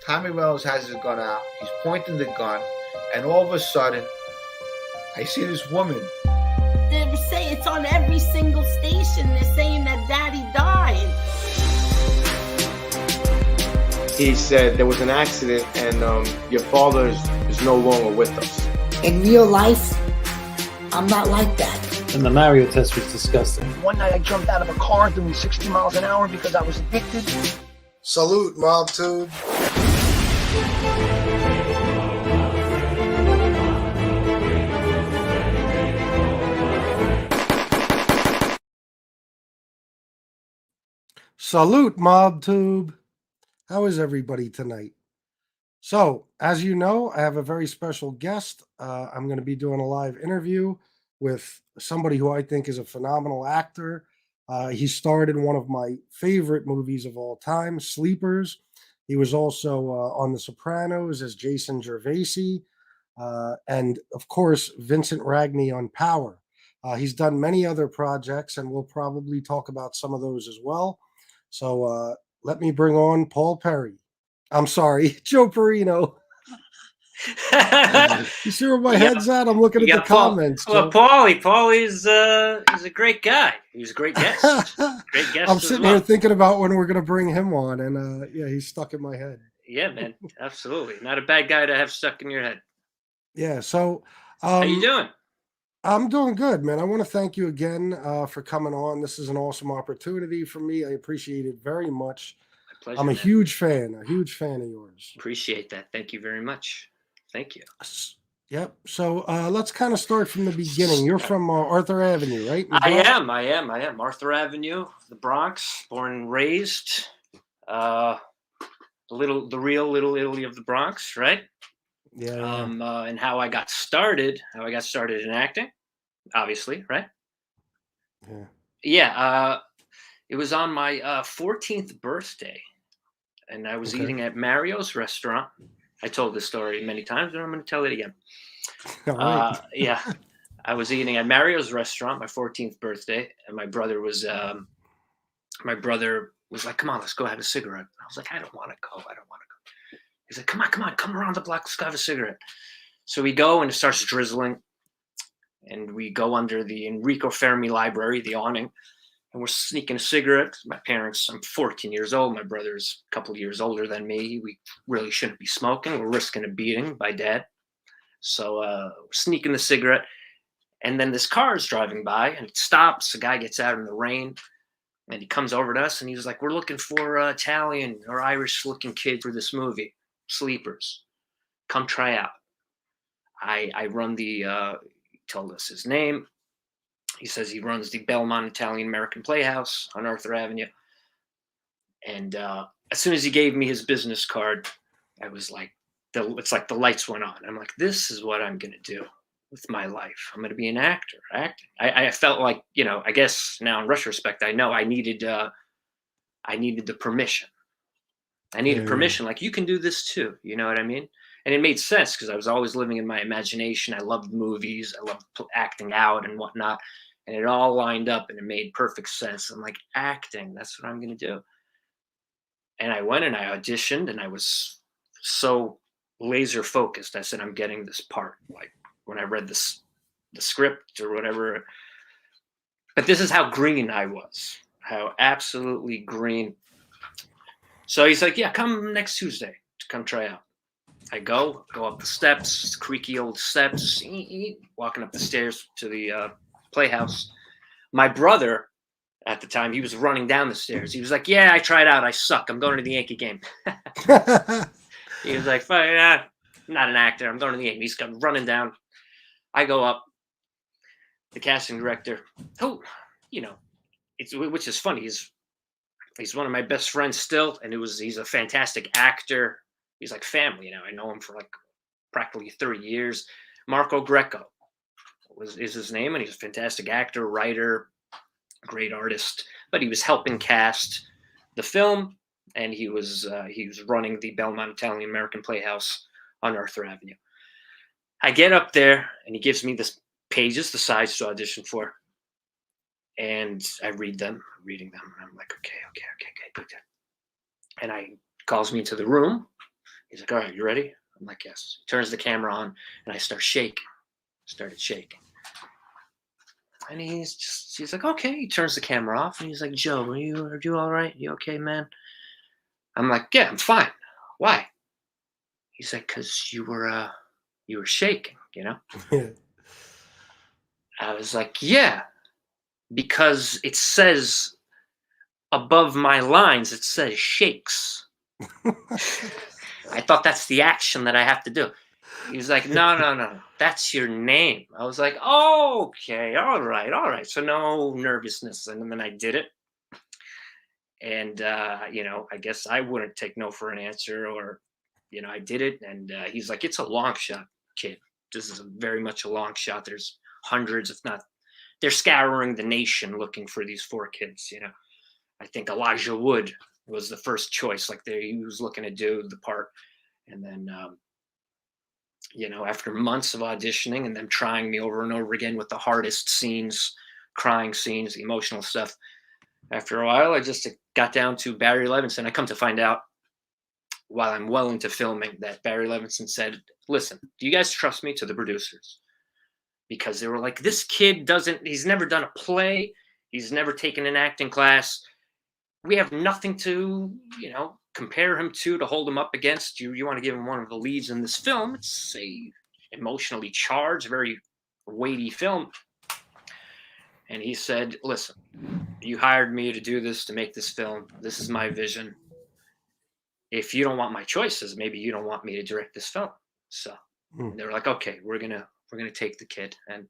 Tommy Reynolds has his gun out. He's pointing the gun, and all of a sudden, I see this woman. They say it's on every single station. They're saying that Daddy died. He said there was an accident and your father is no longer with us. In real life, I'm not like that. And the Mario test was disgusting. One night I jumped out of a car doing 60 miles an hour because I was addicted. Salute, Mob Tube. Salute, Mob Tube. How is everybody tonight? So, as you know, I have a very special guest. I'm going to be doing a live interview with somebody who I think is a phenomenal actor. He starred in one of my favorite movies of all time, Sleepers. He was also on The Sopranos as Jason Gervaisi. And, of course, Vincent Ragney on Power. He's done many other projects, and we'll probably talk about some of those as well. So let me bring on Paul Perry. I'm sorry, Joe Perrino. You see where my head's at? I'm looking at the comments. Well, Paulie's a great guy. He's a great guest. Great guest. I'm sitting here thinking about when we're going to bring him on, and yeah, he's stuck in my head. Yeah, man, absolutely. Not a bad guy to have stuck in your head. Yeah. So, how you doing? I'm doing good, man. I want to thank you again for coming on. This is an awesome opportunity for me. I appreciate it very much. My pleasure. I'm a huge fan of yours. Appreciate that. Thank you very much. Thank you. Yep. So let's kind of start from the beginning. You're from Arthur Avenue, right? I am. Arthur Avenue, the Bronx, born and raised. The real Little Italy of the Bronx, right? Yeah. And how I got started in acting, obviously, right? Yeah. Yeah. It was on my 14th birthday, and I was eating at Mario's restaurant. I told this story many times, but I'm going to tell it again. All right. Yeah. I was eating at Mario's restaurant, my 14th birthday, and my brother was like, "Come on, let's go have a cigarette." I was like, "I don't want to go. He's like, come on, come around the block, let's go have a cigarette." So we go, and it starts drizzling, and we go under the Enrico Fermi Library, the awning, and we're sneaking a cigarette. My parents, I'm 14 years old. My brother's a couple of years older than me. We really shouldn't be smoking. We're risking a beating by dad. So we're sneaking the cigarette, and then this car is driving by, and it stops. The guy gets out in the rain, and he comes over to us, and he's like, "We're looking for Italian or Irish-looking kid for this movie. Sleepers, come try out." I run the he told us his name. He says he runs the Belmont Italian American Playhouse on Arthur Avenue. And as soon as he gave me his business card, I was like, it's like the lights went on. I'm like, this is what I'm gonna do with my life. I'm gonna be an actor. Acting. I felt like, I guess now in retrospect, I know I needed the permission. I needed permission. Like, you can do this too. You know what I mean? And it made sense because I was always living in my imagination. I loved movies. I loved acting out and whatnot. And it all lined up and it made perfect sense. I'm like, acting, that's what I'm going to do. And I went and I auditioned, and I was so laser focused. I said, I'm getting this part. Like, when I read the script or whatever. But this is how green I was. How absolutely green. So he's like, "Yeah, come next Tuesday to come try out." I go up the steps, creaky old steps, walking up the stairs to the playhouse. My brother, at the time, he was running down the stairs. He was like, "Yeah, I tried out. I suck. I'm going to the Yankee game." He was like, "Fine, I'm not an actor. I'm going to the game." He's come running down. I go up. The casting director, who, which is funny. He's one of my best friends still, and he's a fantastic actor. He's like family, I know him for like practically 30 years. Marco Greco is his name, and he's a fantastic actor, writer, great artist. But he was helping cast the film, and he was running the Belmont Italian American Playhouse on Arthur Avenue. I get up there, and he gives me this pages, the sides to audition for. And I reading them, and I'm like, okay, good. And calls me into the room, He's like, all right, you ready? I'm like, yes. He turns the camera on, and I started shaking. And he's like, okay. He turns the camera off, and he's like, Joe, are you all right? You okay, man? I'm like, yeah, I'm fine. Why? He's like, cause you were shaking, you know? I was like, yeah, because it says above my lines, it says shakes. I thought that's the action that I have to do. He was like, no, that's your name. I was like, oh, okay, all right. So no nervousness. And then I did it. And, I guess I wouldn't take no for an answer, or, I did it. And he's like, it's a long shot, kid. This is very much a long shot. There's hundreds, if not, they're scouring the nation looking for these 4 kids, I think Elijah Wood was the first choice. Like he was looking to do the part. And then, after months of auditioning and them trying me over and over again with the hardest scenes, crying scenes, emotional stuff, after a while, I just got down to Barry Levinson. I come to find out while I'm well into filming that Barry Levinson said, listen, do you guys trust me, to the producers? Because they were like, this kid he's never done a play. He's never taken an acting class. We have nothing to, compare him to hold him up against. You want to give him one of the leads in this film. It's a emotionally charged, very weighty film. And he said, listen, you hired me to do this, to make this film. This is my vision. If you don't want my choices, maybe you don't want me to direct this film. So they were like, okay, we're gonna take the kid, and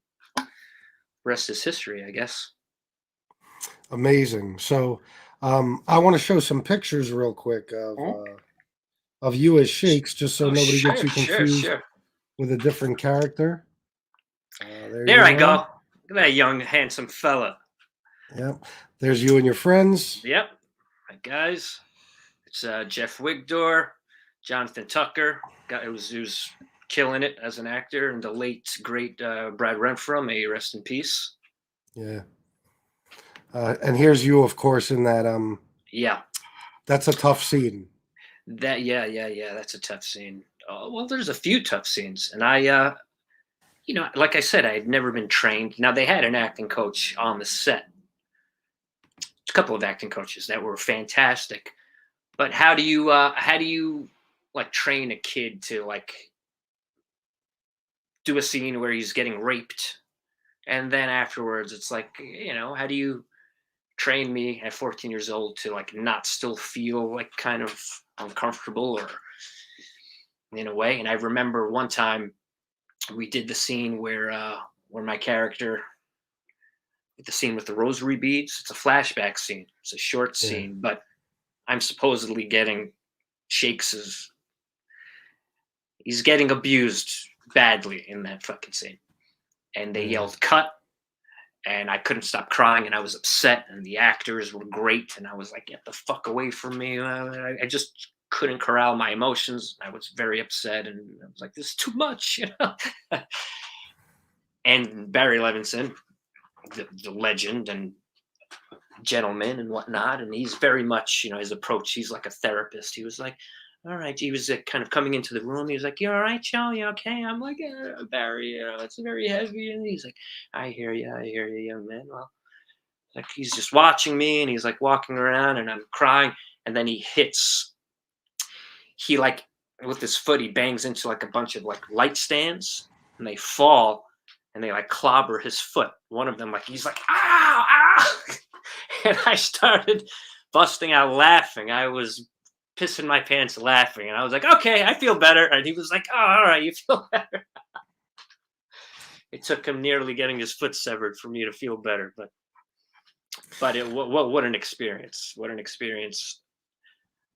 rest is history, I guess. Amazing. So I want to show some pictures real quick of you as Shakes, just so nobody gets you confused with a different character. There I go. Look at that young, handsome fella. Yep. There's you and your friends. Yep. My guys. It's Jeff Wigdor, Jonathan Tucker. Who's killing it as an actor, and the late, great Brad Renfro. May he rest in peace. Yeah. And here's you, of course, in that. Yeah. That's a tough scene. Yeah. That's a tough scene. Well, there's a few tough scenes, and I, like I said, I had never been trained. Now, they had an acting coach on the set. A couple of acting coaches that were fantastic. But how do you like train a kid to like do a scene where he's getting raped, and then afterwards it's like, how do you train me at 14 years old to like not still feel like kind of uncomfortable, or in a way? And I remember one time we did the scene where my character, the scene with the rosary beads, it's a flashback scene. It's a short scene, but I'm supposedly getting Shakes's. He's getting abused badly in that fucking scene. And they yelled cut, and I couldn't stop crying, and I was upset, and the actors were great, and I was like, get the fuck away from me. I just couldn't corral my emotions. I was very upset, and I was like, this is too much, And Barry Levinson, the legend and gentleman and whatnot, and he's very much, his approach, he's like a therapist. He was like, all right. He was kind of coming into the room. He was like, you all right, Joe? You okay? I'm like, Barry, it's very heavy. And he's like, I hear you, young man. Well, like, he's just watching me, and he's like walking around, and I'm crying. And then he like, with his foot, he bangs into like a bunch of like light stands, and they fall, and they like clobber his foot. One of them, like, he's like, ow, ow. And I started busting out laughing. I was pissing my pants laughing, and I was like, okay, I feel better. And he was like, oh, all right, you feel better. It took him nearly getting his foot severed for me to feel better, but what an experience. What an experience.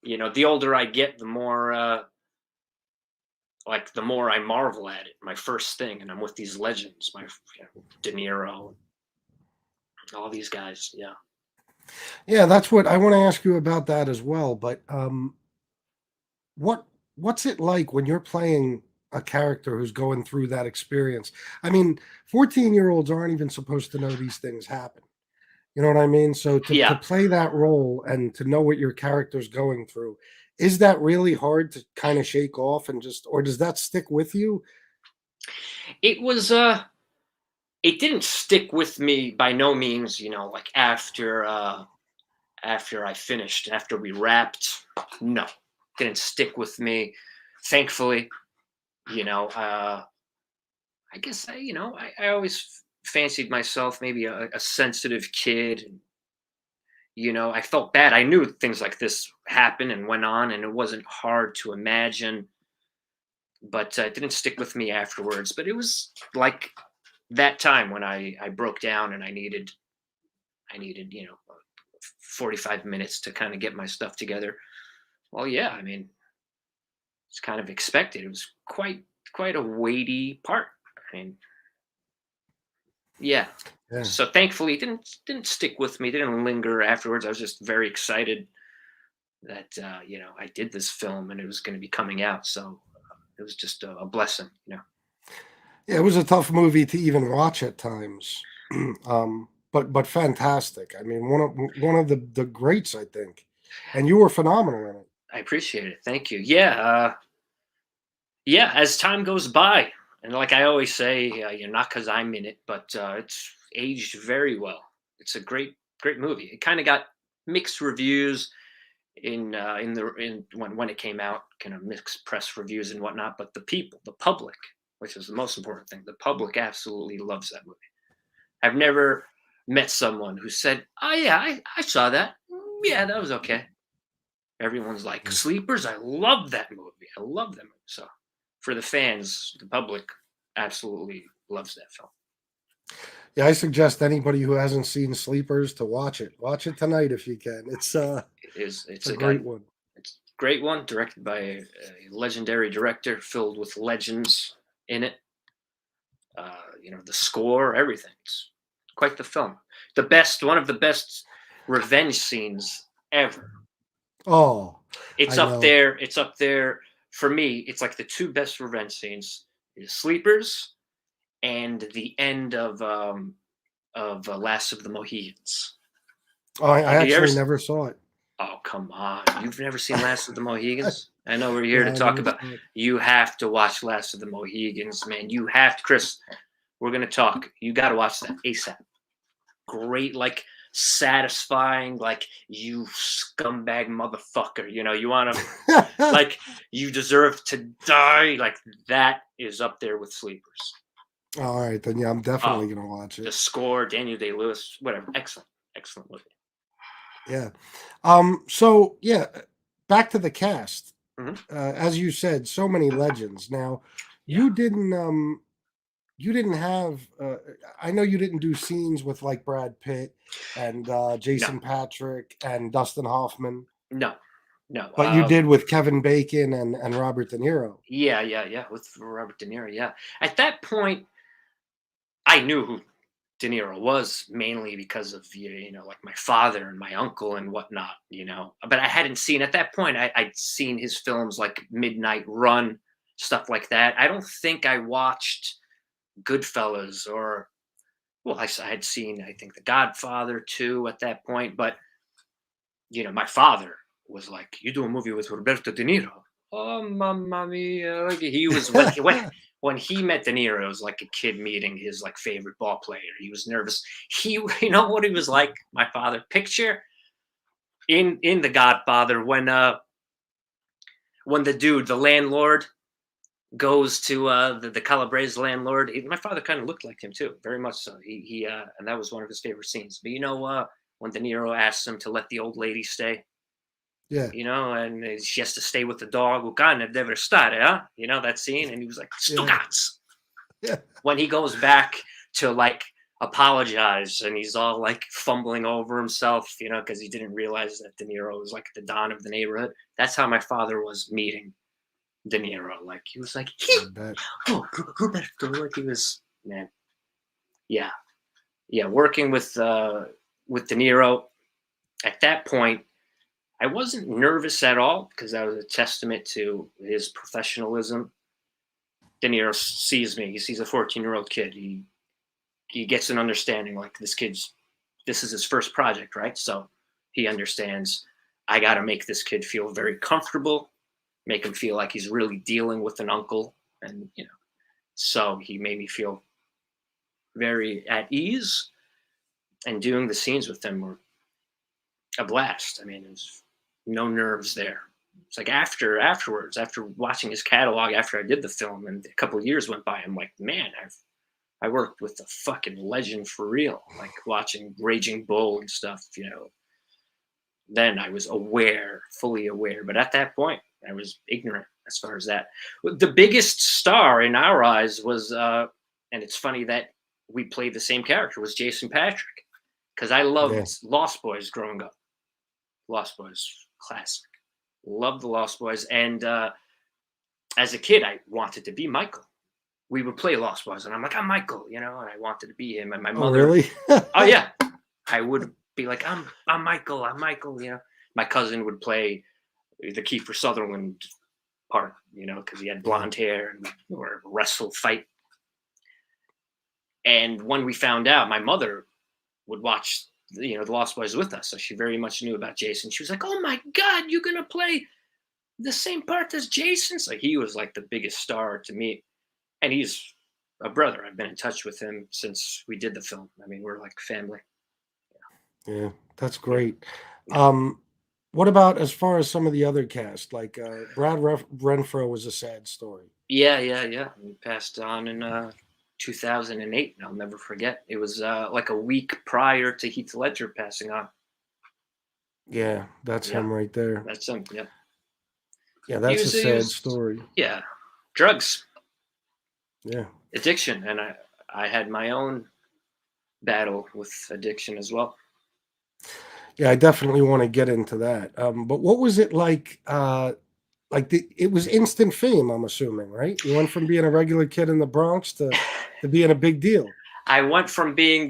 The older I get, the more the more I marvel at it. My first thing, and I'm with these legends, De Niro, all these guys. Yeah, that's what I want to ask you about that as well. But what's it like when you're playing a character who's going through that experience? I mean, 14-year-olds aren't even supposed to know these things happen. You know what I mean? So to Yeah. play that role and to know what your character's going through, is that really hard to kind of shake off and just, or does that stick with you? It was it didn't stick with me by no means, you know, like after I finished, after we wrapped. No, didn't stick with me. Thankfully, you know, I guess I always fancied myself maybe a sensitive kid. You know, I felt bad. I knew things like this happened and went on, and it wasn't hard to imagine. But it didn't stick with me afterwards. But it was like that time when I broke down and I needed 45 minutes to kind of get my stuff together. Well, yeah, I mean, it's kind of expected. It was quite a weighty part. I mean, yeah. Yeah. So thankfully, it didn't stick with me. Didn't linger afterwards. I was just very excited that I did this film and it was going to be coming out. So it was just a blessing. Yeah, it was a tough movie to even watch at times. But fantastic. I mean, one of the greats, I think. And you were phenomenal in it. I appreciate it. Thank you. Yeah. Yeah. As time goes by, and like I always say, not because I'm in it, but it's aged very well. It's a great movie. It kind of got mixed reviews in when it came out, kind of mixed press reviews and whatnot. But the public, which is the most important thing, the public absolutely loves that movie. I've never met someone who said, "Oh yeah, I saw that. Yeah, that was okay." Everyone's like, "Sleepers, I love that movie. I love that movie." So for the fans, the public absolutely loves that film. Yeah, I suggest anybody who hasn't seen Sleepers to watch it. Watch it tonight if you can. It's It's a great one. It's a great one, directed by a legendary director, filled with legends in it. The score, everything. It's quite the film. One of the best revenge scenes ever. Oh, It's I up know. there. It's up there for me. It's like the two best revenge scenes: is Sleepers and the end of Last of the Mohegans. Oh, I Have you ever actually never saw it. Oh, come on. You've never seen Last of the Mohegans? I know we're here No, to I talk never about. saw it. You have to watch Last of the Mohegans, man. You have to, Chris. We're going to talk. You got to watch that ASAP. Great, like, satisfying, like, you scumbag motherfucker. You want to, like, you deserve to die. Like, that is up there with Sleepers. All right, then yeah, I'm definitely Oh, gonna watch The it. score, Daniel Day-Lewis, whatever. Excellent movie. Yeah. So yeah, back to the cast. Mhm. As you said, so many legends. Now, Yeah. you didn't have. I know you didn't do scenes with like Brad Pitt and Jason Patrick and Dustin Hoffman, No. but you did with Kevin Bacon and Robert De Niro. Yeah, with Robert De Niro. Yeah, at that point, I knew who De Niro was mainly because of like my father and my uncle and whatnot. But I hadn't seen at that point. I'd seen his films like Midnight Run, stuff like that. I don't think I watched Goodfellas or I had seen I think The Godfather too at that point. But my father was like, "You do a movie with Roberto De Niro." Oh, mamma mia! Like he was when he met De Niro, it was like a kid meeting his like favorite ball player. He was nervous. You know what he was like? My father. Picture in The Godfather when the dude, the landlord, goes to the Calabrese landlord. My father kind of looked like him too, very much so. He and that was one of his favorite scenes. But when De Niro asks him to let the old lady stay. Yeah. And she has to stay with the dog. Ukane deve restare, huh? That scene, and he was like, "Stugats." Yeah. When he goes back to like apologize, and he's all like fumbling over himself, because he didn't realize that De Niro was like the don of the neighborhood. That's how my father was meeting De Niro. Like he was like, Roberto, like he was, man. Yeah. Working with De Niro at that point. I wasn't nervous at all because that was a testament to his professionalism. De Niro sees me. He sees a 14-year-old kid. He gets an understanding like this kid's this is his first project, right? So he understands I got to make this kid feel very comfortable, make him feel like he's really dealing with an uncle. And, so he made me feel very at ease, and doing the scenes with him were a blast. I mean, there's no nerves there. It's like afterwards, after watching his catalog, after I did the film and a couple of years went by, I'm like, man, I worked with a fucking legend for real. Like watching Raging Bull and stuff, Then I was fully aware. But at that point, I was ignorant as far as that. The biggest star in our eyes was, and it's funny that we played the same character, was Jason Patrick. Because I loved Lost Boys growing up. Lost Boys, classic. Loved the Lost Boys. And as a kid, I wanted to be Michael. We would play Lost Boys, and I'm like, I'm Michael, and I wanted to be him. And my mother, really? Oh yeah, I would be like, I'm Michael, My cousin would play the Kiefer Sutherland part, because he had blonde hair and or wrestle fight. And when we found out, my mother would watch, the Lost Boys with us, so she very much knew about Jason. She was like, "Oh my God, you're gonna play the same part as Jason?" So he was like the biggest star to me. And he's a brother. I've been in touch with him since we did the film. I mean, we're like family. Yeah, that's great. What about as far as some of the other cast? Like Brad Renfro was a sad story. Yeah. He passed on in 2008. I'll never forget. It was like a week prior to Heath Ledger passing on. Yeah, that's him right there. That's him, yeah. Yeah, that's a sad story. Yeah, drugs. Yeah. Addiction. And I had my own battle with addiction as well. Yeah, I definitely want to get into that. But what was it like? It was instant fame, I'm assuming, right? You went from being a regular kid in the Bronx to being a big deal. I went from being,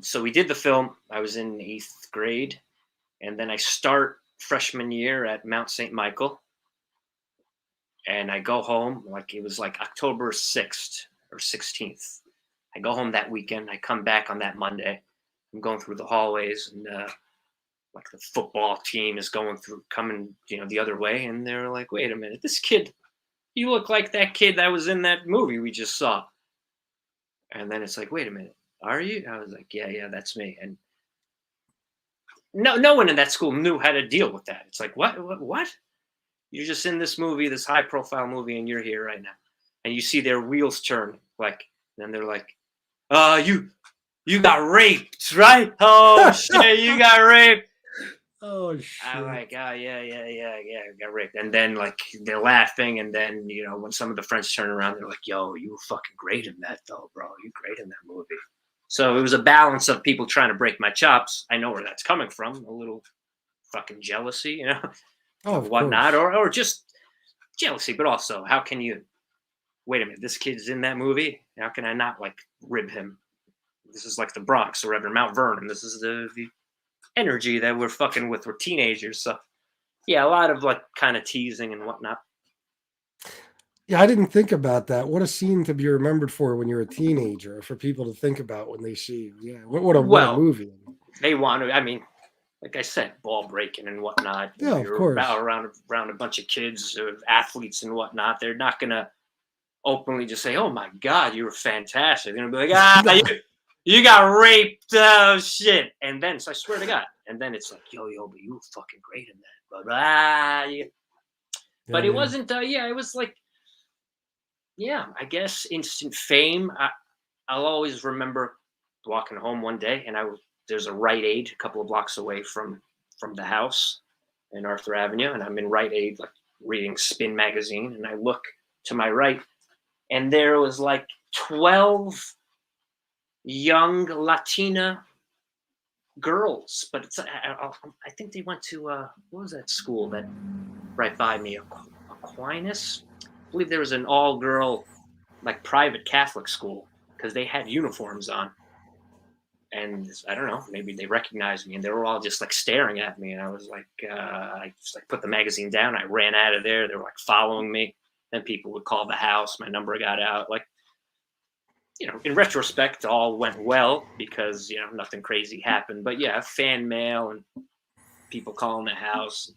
so we did the film. I was in 8th grade, and then I start freshman year at Mount St. Michael. And I go home, it was like October 6th or 16th. I go home that weekend. I come back on that Monday. I'm going through the hallways, and the football team is coming, the other way. And they're like, "Wait a minute, this kid, you look like that kid that was in that movie we just saw." And then it's like, "Wait a minute, are you?" I was like, yeah, that's me. And no one in that school knew how to deal with that. It's like, what? You're just in this movie, this high profile movie, and you're here right now. And you see their wheels turn, and they're like, you got raped, right? Oh shit, you got raped. Oh shit. I'm like, oh yeah, I got raped. And then they're laughing, and then when some of the friends turn around, they're like, "Yo, you were fucking great in that though, bro. You great in that movie." So it was a balance of people trying to break my chops. I know where that's coming from, a little fucking jealousy, whatnot, or just jealousy, but also how can you wait a minute, this kid's in that movie, how can I not rib him? This is like the Bronx or whatever, Mount Vernon. This is the energy that we're fucking with. We're teenagers, so yeah, a lot of kind of teasing and whatnot. Yeah, I didn't think about that. What a scene to be remembered for when you're a teenager, for people to think about when they see you. Yeah, what a movie. They want to, I mean, like I said, ball breaking and whatnot. Yeah, of course. Around a bunch of kids, athletes and whatnot. They're not going to openly just say, "Oh my God, you were fantastic." They're going to be like, you got raped. Oh shit. And then, so I swear to God. And then it's like, yo, but you were fucking great in that. Blah, blah. Yeah. But it wasn't, it was I guess instant fame. I'll always remember walking home one day, and there's a Rite Aid a couple of blocks away from the house in Arthur Avenue, and I'm in Rite Aid reading Spin magazine, and I look to my right, and there was 12 young Latina girls, but I think they went to what was that school that right by me, Aquinas? I believe there was an all-girl private Catholic school, because they had uniforms on. And I don't know, maybe they recognized me, and they were all just staring at me. And I was I just put the magazine down. I ran out of there. They were following me. Then people would call the house. My number got out. in retrospect, all went well because nothing crazy happened. But yeah, fan mail and people calling the house.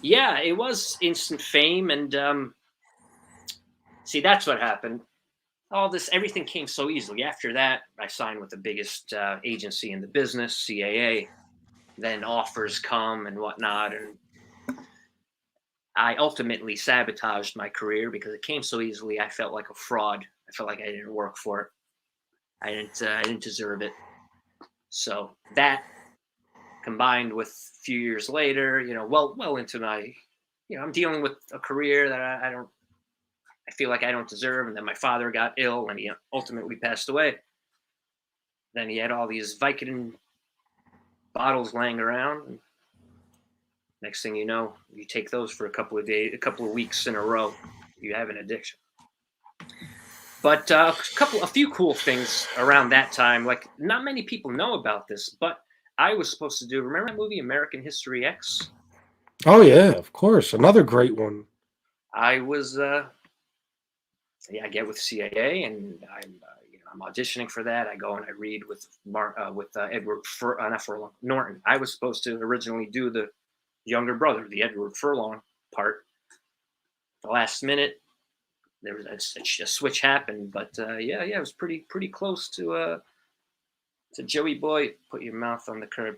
Yeah, it was instant fame, and see, that's what happened. Everything came so easily. After that, I signed with the biggest agency in the business, CAA. Then offers come and whatnot, and I ultimately sabotaged my career because it came so easily. I felt like a fraud. I felt like I didn't work for it. I didn't deserve it. So that combined with a few years later, well into my, I'm dealing with a career that I feel like I don't deserve. And then my father got ill and he ultimately passed away. Then he had all these Vicodin bottles laying around. And next thing you know, you take those for a couple of weeks in a row, you have an addiction. But a few cool things around that time. Like, not many people know about this, but I was supposed to do. Remember that movie American History X? Oh yeah, of course, another great one. I was, I get with CAA, and I'm auditioning for that. I go and I read with Edward Norton. I was supposed to originally do the younger brother, the Edward Furlong part. The last minute, there was a switch happened, but it was pretty close to Joey Boy. Put your mouth on the curb.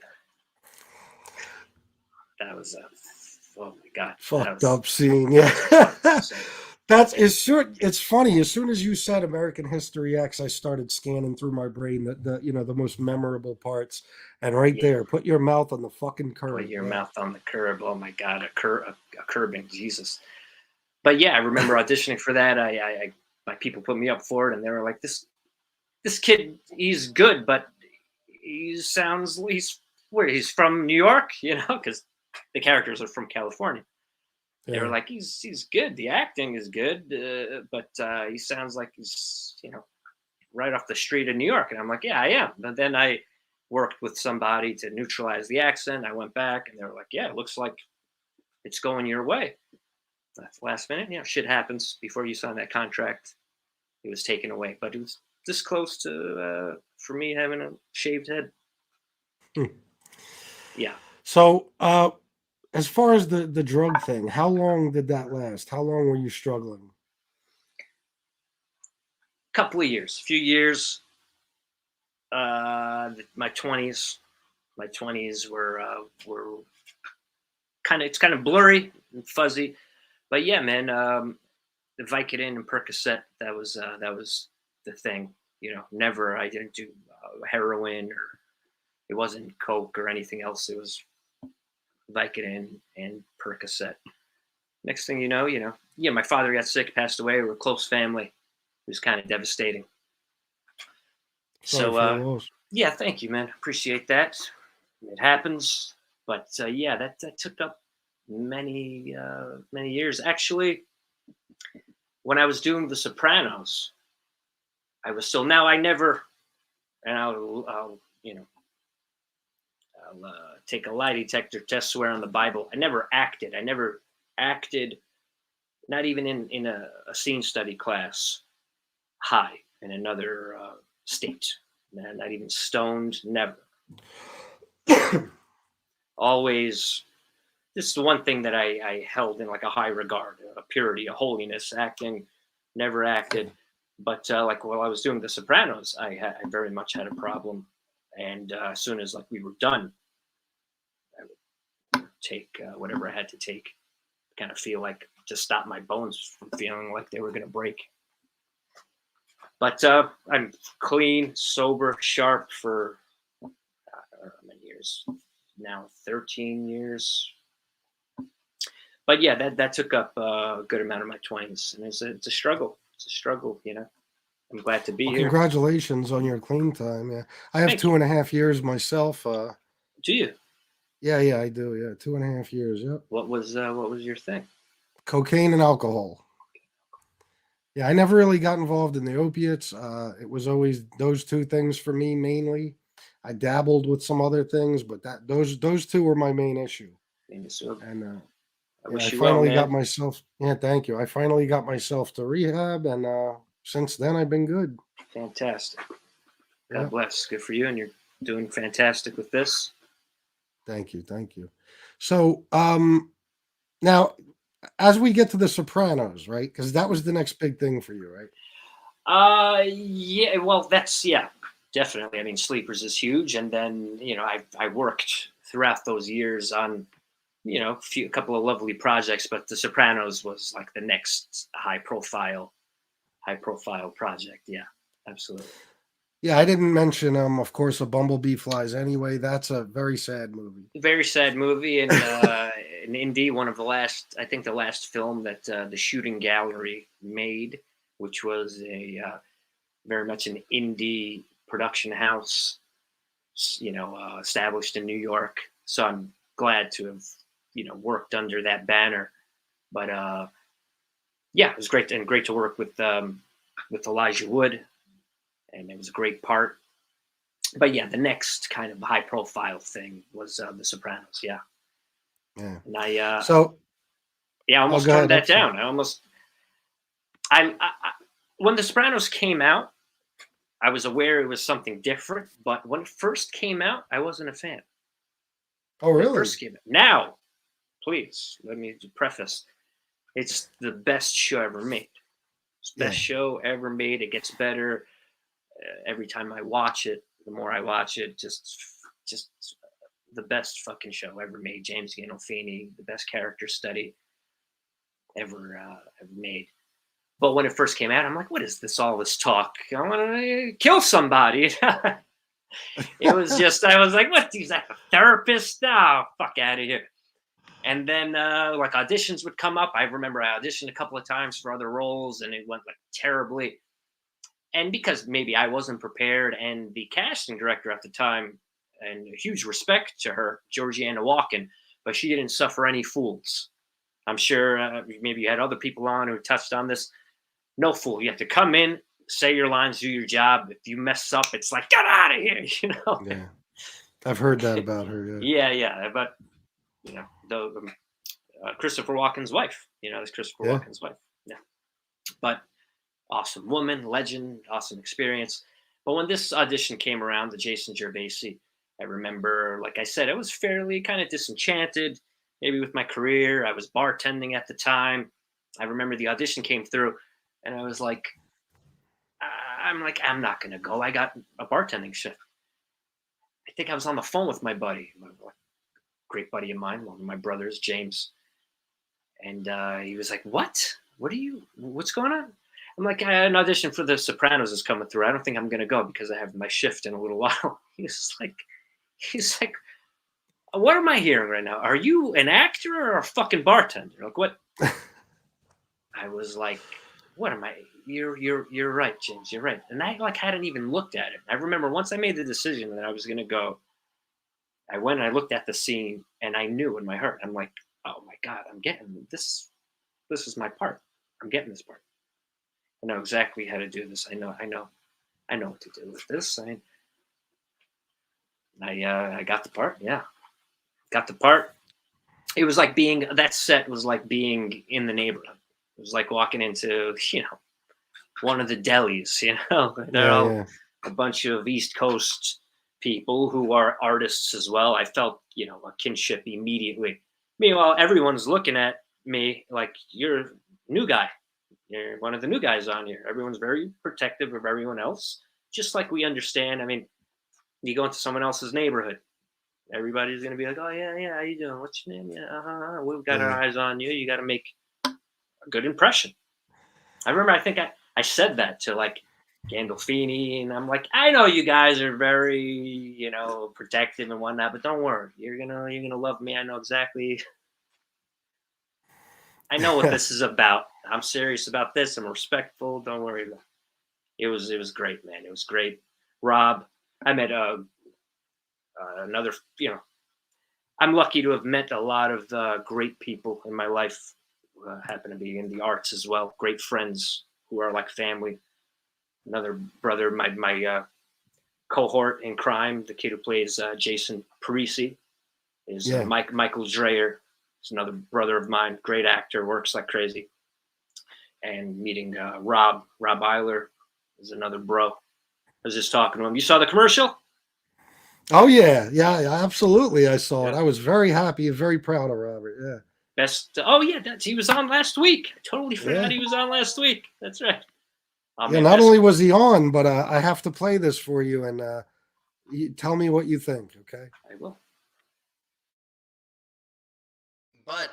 That was oh my god, fucked up scene. Yeah. That's it's funny. As soon as you said American History X, I started scanning through my brain the most memorable parts, and right there, put your mouth on the fucking curb. Put your mouth on the curb. Oh my god, a curbing, Jesus. But yeah, I remember auditioning for that. My people put me up for it, and they were like, "This kid, he's good, but he's from New York, because the characters are from California." They were like, he's good. The acting is good, but he sounds like he's right off the street of New York. And I'm like, yeah, I am. But then I worked with somebody to neutralize the accent. I went back, and they were like, yeah, it looks like it's going your way. That's last minute. Shit happens. Before you sign that contract, it was taken away. But it was this close to for me having a shaved head. Yeah. So, as far as the drug thing, how long did that last? How long were you struggling? A few years. My 20s were it's kind of blurry and fuzzy, but yeah, man, the Vicodin and Percocet, that was the thing. I didn't do heroin, or it wasn't coke or anything else. It was Vicodin and Percocet. Next thing you know, my father got sick, passed away. We were a close family. It was kind of devastating. So, yeah, thank you, man. Appreciate that. It happens. But that took up many years. Actually, when I was doing The Sopranos, I was still, now I never, and I'll take a lie detector test, swear on the Bible. I never acted. Not even in a scene study class high in another state. Not even stoned, never. Always, this is the one thing that I held in like a high regard, a purity, a holiness. Acting, never acted. But like while I was doing The Sopranos, I very much had a problem. And as soon as like we were done, I would take whatever I had to take, kind of feel like to stop my bones from feeling like they were going to break. But I'm clean, sober, sharp for I don't know how many years now, 13 years. But yeah, that took up a good amount of my 20s, and it's a struggle. It's a struggle, I'm glad to be here. Congratulations on your clean time. Yeah, I have 2.5 years myself. Do you? Yeah, I do. Yeah, 2.5 years. Yep. What was your thing? Cocaine and alcohol. Yeah, I never really got involved in the opiates. It was always those two things for me mainly. I dabbled with some other things, but those two were my main issue. And I finally got myself. Yeah, thank you. I finally got myself to rehab, and since then I've been good. Fantastic. God Yeah. bless. Good for you, and you're doing fantastic with this. Thank you. So, now as we get to the Sopranos, right? Because that was the next big thing for you, right? Yeah. Well, that's definitely. I mean, Sleepers is huge, and then I worked throughout those years on a couple of lovely projects, but The Sopranos was like the next high profile project. Yeah, absolutely. Yeah, I didn't mention, of course, A Bumblebee Flies Anyway. That's a very sad movie. Very sad movie, and an indie, one of the last, I think the last film that the Shooting Gallery made, which was a very much an indie production house, established in New York. So I'm glad to have, worked under that banner. But yeah, it was great to work with Elijah Wood, and it was a great part. But yeah, the next kind of high profile thing was The Sopranos. Yeah. Yeah. And I So, I almost go turned ahead. that down. I when The Sopranos came out, I was aware it was something different, but when it first came out, I wasn't a fan. Oh, When it really? first came out. Now, please let me preface: it's the best show ever made. It's the best show ever made. It gets better every time I watch it. The more I watch it, just the best fucking show ever made. James Gandolfini, the best character study ever made. But when it first came out, I'm like, what is this? All this talk? I want to kill somebody. It was just, I was like, what? He's like a therapist? No, fuck out of here. And then like auditions would come up. I remember I auditioned a couple of times for other roles, and it went like terribly. And because maybe I wasn't prepared, and the casting director at the time, and huge respect to her, Georgiana Walken, but she didn't suffer any fools. I'm sure maybe you had other people on who touched on this. No fool. You have to come in, say your lines, do your job. If you mess up, it's like, get out of here, Yeah. I've heard that about her. Yeah. But, Christopher Walken's wife, that's Christopher Walken's wife. Yeah. But awesome woman, legend, awesome experience. But when this audition came around, the Jason Gervaisi, I remember, like I said, I was fairly kind of disenchanted, maybe with my career. I was bartending at the time. I remember the audition came through, and I was like, I'm not going to go. I got a bartending shift. I think I was on the phone with my buddy, great buddy of mine, one of my brothers, James. And he was like, what's going on? I'm like, an audition for The Sopranos is coming through. I don't think I'm going to go because I have my shift in a little while. He's like, what am I hearing right now? Are you an actor or a fucking bartender? Like, what? I was like, what am I? You're right, James. You're right. And I hadn't even looked at it. I remember once I made the decision that I was going to go, I went and I looked at the scene, and I knew in my heart, I'm like, oh my God, I'm getting this. This is my part. I'm getting this part. I know exactly how to do this. I know what to do with this. I got the part. Yeah, got the part. It was like that set was like being in the neighborhood. It was like walking into one of the delis. They're all a bunch of East Coast people who are artists as well. I felt a kinship immediately. Meanwhile, everyone's looking at me like, you're a new guy. You're one of the new guys on here. Everyone's very protective of everyone else, just like we understand. I mean, you go into someone else's neighborhood, everybody's going to be like, oh, yeah, how you doing? What's your name? Yeah, we've got our eyes on you. You got to make a good impression. I remember, I think I said that to like Gandolfini, and I'm like, I know you guys are very, protective and whatnot, but don't worry. You're gonna love me. I know exactly. I know what this is about. I'm serious about this. I'm respectful. Don't worry about it. It was great, man. It was great. Rob, I met another, I'm lucky to have met a lot of great people in my life who happen to be in the arts as well. Great friends who are like family. Another brother, my cohort in crime, the kid who plays Jason Parisi, is Michael Dreyer. He's another brother of mine, great actor, works like crazy. and meeting Rob Eiler is another bro. I was just talking to him. You saw the commercial? Oh yeah, absolutely. I saw it. Yeah. I was very happy and very proud of Robert. Yeah. Best. Oh yeah, he was on last week. I totally forgot Yeah. he was on last week. That's right. Oh, Yeah, man, not best- only was he on, but I have to play this for you, and you tell me what you think, okay? I will. But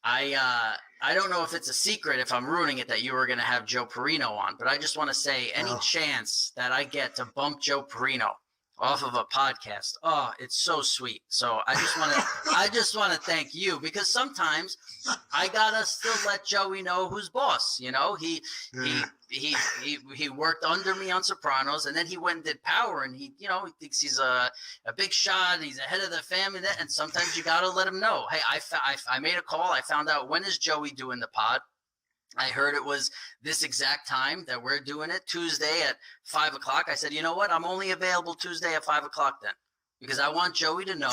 I don't know if it's a secret if I'm ruining it that you were going to have Joe Perrino on, but I just want to say any chance that I get to bump Joe Perrino off of a podcast, oh, it's so sweet. So I just want to thank you, because sometimes I gotta still let Joey know who's boss. You know, he worked under me on Sopranos, and then he went and did Power, and he thinks he's a big shot, and he's ahead of the family. And sometimes you gotta let him know, hey, I made a call. I found out, when is Joey doing the pod? I heard it was this exact time that we're doing it, Tuesday at 5 o'clock. I said, you know what? I'm only available Tuesday at 5 o'clock then, because I want Joey to know.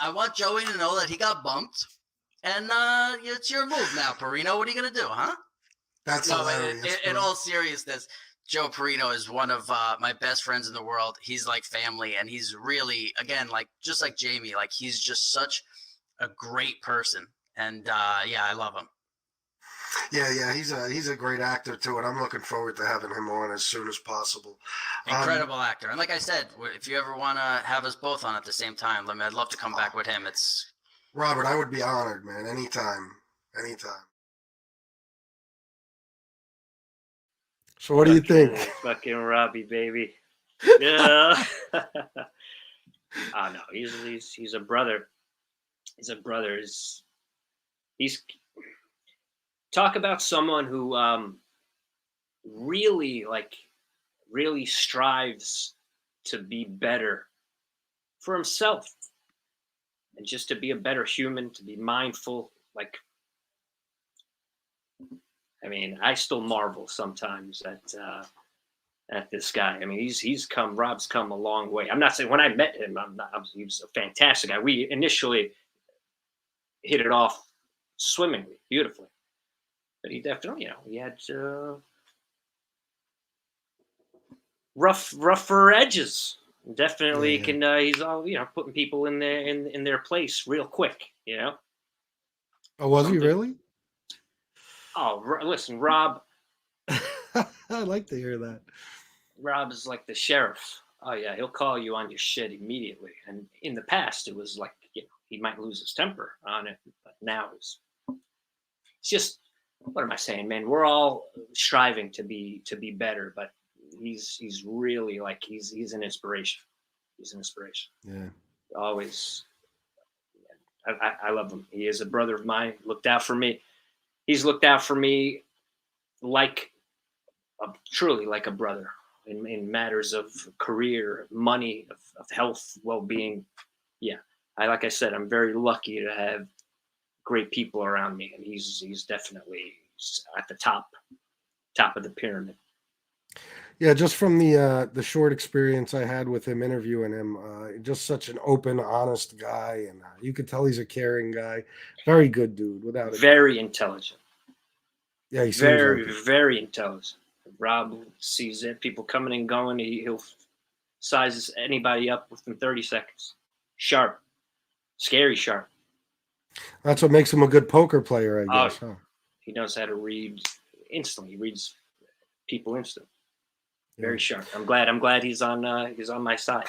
I want Joey to know that he got bumped, and it's your move now, Perrino. What are you gonna do, huh? That's hilarious. In all seriousness, Joe Perrino is one of my best friends in the world. He's like family, and he's really, again, like just like Jamie, like he's just such a great person, and yeah, I love him. Yeah, he's a great actor too, and I'm looking forward to having him on as soon as possible. Incredible actor, and like I said, if you ever want to have us both on at the same time, I'd love to come back with him. It's Robert, I would be honored, man. Anytime. So what do you think? Fucking Robbie, baby. Yeah. Oh no, he's a brother. He's a brother. He's talk about someone who really strives to be better for himself, and just to be a better human, to be mindful. Like, I mean, I still marvel sometimes at this guy. I mean, Rob's come a long way. I'm not saying when I met him, he was a fantastic guy. We initially hit it off swimmingly, beautifully. But he definitely, he had rougher edges. Definitely can. He's all putting people in their place real quick. Oh, was he really? Oh, listen, Rob. I'd like to hear that. Rob is like the sheriff. Oh yeah, he'll call you on your shit immediately. And in the past, it was like he might lose his temper on it, but now it's just. What am I saying, man? We're all striving to be better, but he's really like he's an inspiration. He's an inspiration. Yeah. Always. I love him. He is a brother of mine. Looked out for me. He's looked out for me truly like a brother in matters of career, money, of health, well-being. Yeah. Like I said, I'm very lucky to have great people around me, and he's definitely at the top of the pyramid. Yeah, just from the short experience I had with him interviewing him, just such an open, honest guy, and you could tell he's a caring guy. Very good dude, without it. Very intelligent. Yeah, he's very intelligent. Rob sees it, people coming and going. He'll size anybody up within 30 seconds. Sharp, scary sharp. That's what makes him a good poker player, I guess. Huh? He knows how to read instantly. He reads people instantly. Very sharp. I'm glad he's on my side.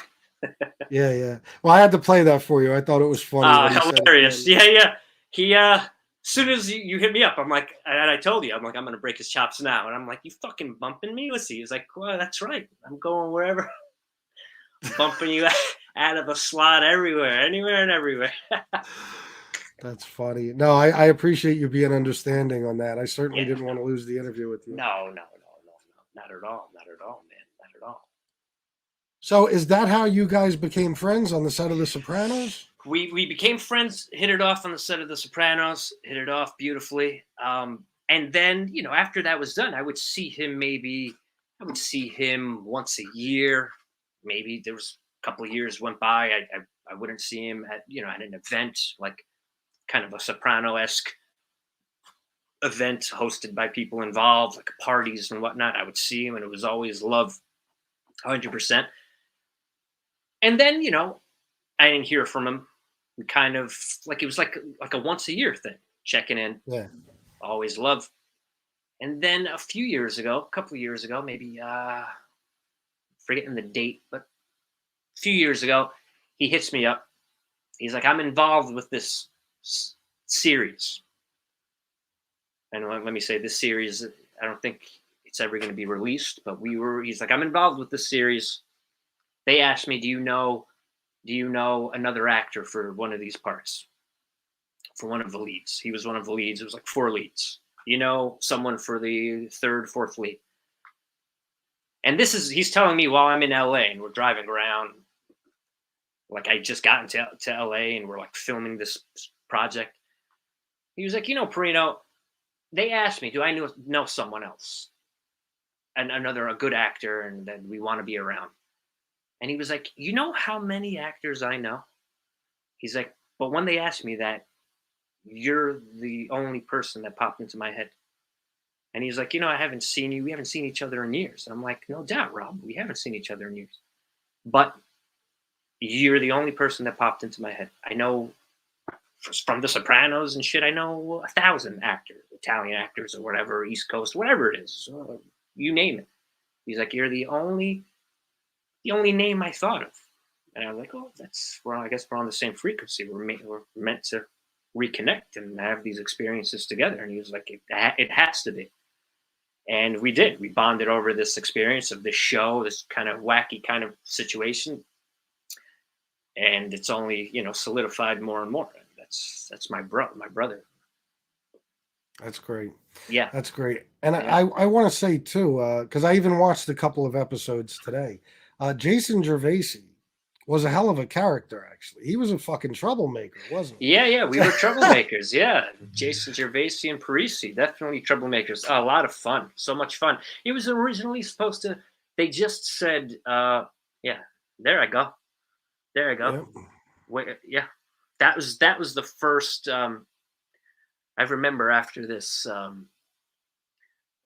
Yeah. Well, I had to play that for you. I thought it was funny. Hilarious. Yeah. He as soon as you hit me up, I'm like, and I told you, I'm gonna break his chops now. And I'm like, you fucking bumping me? Let's see. He's like, well, that's right. I'm going wherever. I'm bumping you out of a slot anywhere and everywhere. That's funny. No, I appreciate you being understanding on that. I certainly didn't want to lose the interview with you. No. Not at all, man. Not at all. So is that how you guys became friends, on the set of The Sopranos? We became friends, hit it off on the set of The Sopranos, hit it off beautifully. And then, after that was done, I would see him once a year. Maybe there was a couple of years went by. I wouldn't see him at an event, like kind of a Soprano-esque event hosted by people involved, like parties and whatnot, I would see him, and it was always love, 100%. And then, I didn't hear from him. We kind of like, it was like a once a year thing, checking in, Yeah. always love. And then a couple of years ago, maybe forgetting the date, but a few years ago, he hits me up. He's like, I'm involved with this series. And let me say, this series, I don't think it's ever going to be released, but he's like, I'm involved with this series. They asked me, do you know another actor for one of these parts? For one of the leads. He was one of the leads. It was like 4 leads. Someone for the 3rd, 4th lead. And he's telling me while I'm in LA and we're driving around. Like, I just got into LA and we're like filming this project. He was like, Perrino, they asked me, do I know someone else? And a good actor, and that we want to be around. And he was like, you know how many actors I know? He's like, but when they asked me that, you're the only person that popped into my head. And he's like, I haven't seen you. We haven't seen each other in years. I'm like, no doubt, Rob. We haven't seen each other in years. But you're the only person that popped into my head. I know from the Sopranos and shit, I know 1,000 actors, Italian actors or whatever, East Coast, whatever it is. You name it. He's like, you're the only name I thought of. And I was like, oh, I guess we're on the same frequency. We're meant to reconnect and have these experiences together. And he was like, it has to be. And we did. We bonded over this experience of this show, this kind of wacky kind of situation. And it's only, solidified more and more. That's my brother. That's great. Yeah. That's great. And I want to say too, because I even watched a couple of episodes today. Jason Gervaisi was a hell of a character, actually. He was a fucking troublemaker, wasn't he? Yeah, we were troublemakers. Yeah. Jason Gervaisi and Parisi, definitely troublemakers. A lot of fun. So much fun. He was originally supposed to, they just said, there I go. Yep. Wait, yeah. That was the first, I remember after this,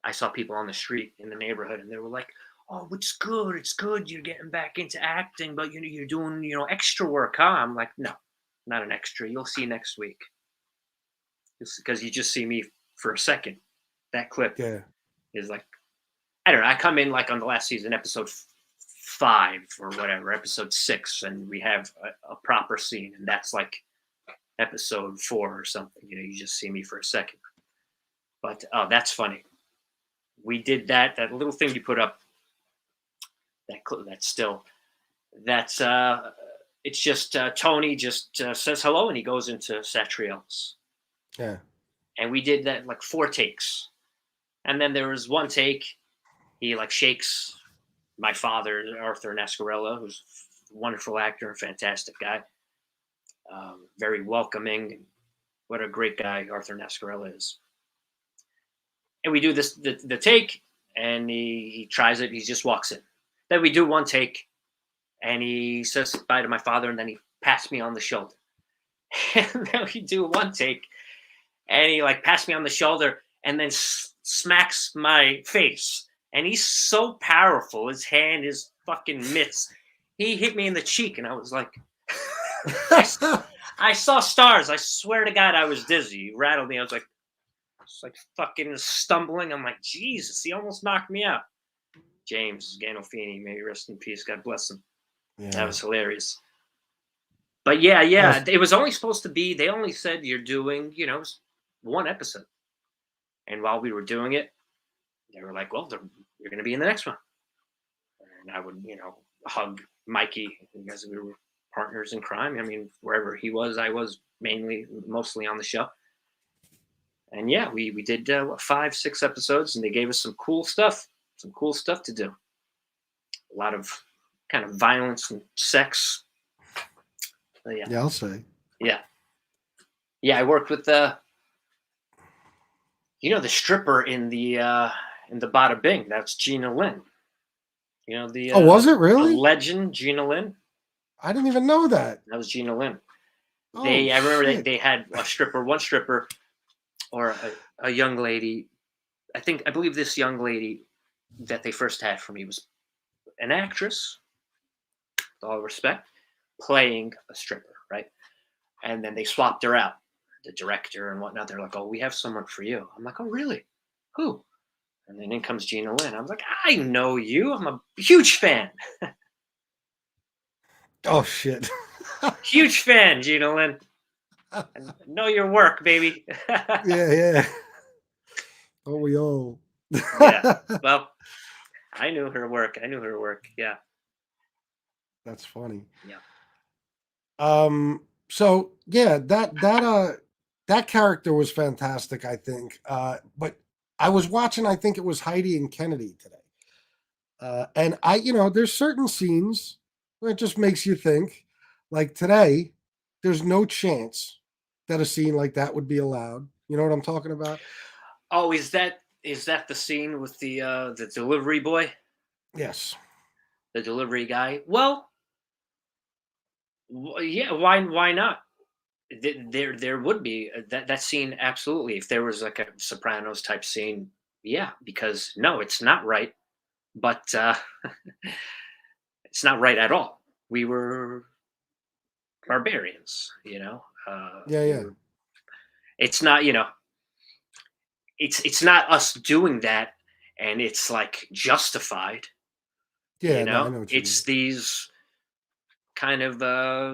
I saw people on the street in the neighborhood and they were like, oh, it's good. You're getting back into acting, but you're doing, extra work, huh? I'm like, no, not an extra. You'll see next week. Because you just see me for a second. That clip is like, I don't know. I come in like on the last season, episode 5 or whatever, episode 6, and we have a proper scene, and that's like episode 4 or something. You just see me for a second. But that's funny. We did that little thing you put up. It's just Tony just says hello and he goes into Satriel's. Yeah. And we did that like 4 takes. And then there was one take, he like shakes my father, Arthur Nascarella, who's a wonderful actor and fantastic guy. Very welcoming. What a great guy Arthur Nascarella is. And we do the take, and he tries it. He just walks in. Then we do one take, and he says bye to my father, and then he pats me on the shoulder. And then we do one take, and he like passed me on the shoulder, and then smacks my face. And he's so powerful. His hand, his fucking mitts. He hit me in the cheek, and I was like, I saw stars. I swear to God, I was dizzy. He rattled me. I was like fucking stumbling. I'm like, Jesus, he almost knocked me out. James Gandolfini, may he rest in peace. God bless him. Yeah. That was hilarious. But yeah, it was only supposed to be, they only said you're doing, 1 episode. And while we were doing it, they were like, well, you're going to be in the next one. And I would, hug Mikey because we were partners in crime. I mean, wherever he was, I was mostly on the show. And yeah, we did 5, 6 episodes, and they gave us some cool stuff to do. A lot of kind of violence and sex. Yeah, I'll say. Yeah, I worked with the stripper in the Bada Bing. That's Gina Lynn. Was it really? The legend Gina Lynn? I didn't even know that. That was Gina Lynn. Oh, I remember they had one stripper or a young lady. I believe this young lady that they first had for me was an actress, with all respect, playing a stripper, right? And then they swapped her out, the director and whatnot. They're like, "Oh, we have someone for you." I'm like, "Oh, really? Who?" And then in comes Gina Lynn. I'm like, "I know you. I'm a huge fan. Oh shit. Huge fan, Gina Lynn. I know your work, baby." Yeah. Oh, we all. Yeah. Well, I knew her work. Yeah. That's funny. Yeah. So yeah, that character was fantastic, I think. But I was watching, I think it was Heidi and Kennedy today. And there's certain scenes where it just makes you think. Like today, there's no chance that a scene like that would be allowed. You know what I'm talking about? Oh, is that the scene with the delivery boy, Yes. the delivery guy? Well, yeah. Why not? There would be that scene, absolutely, if there was like a Sopranos type scene. Yeah, because no, it's not right. But it's not right at all. We were barbarians, you know. Yeah, We yeah. were, it's not, it's not us doing that, and it's like justified. Yeah, no, I know what you mean. It's these kind of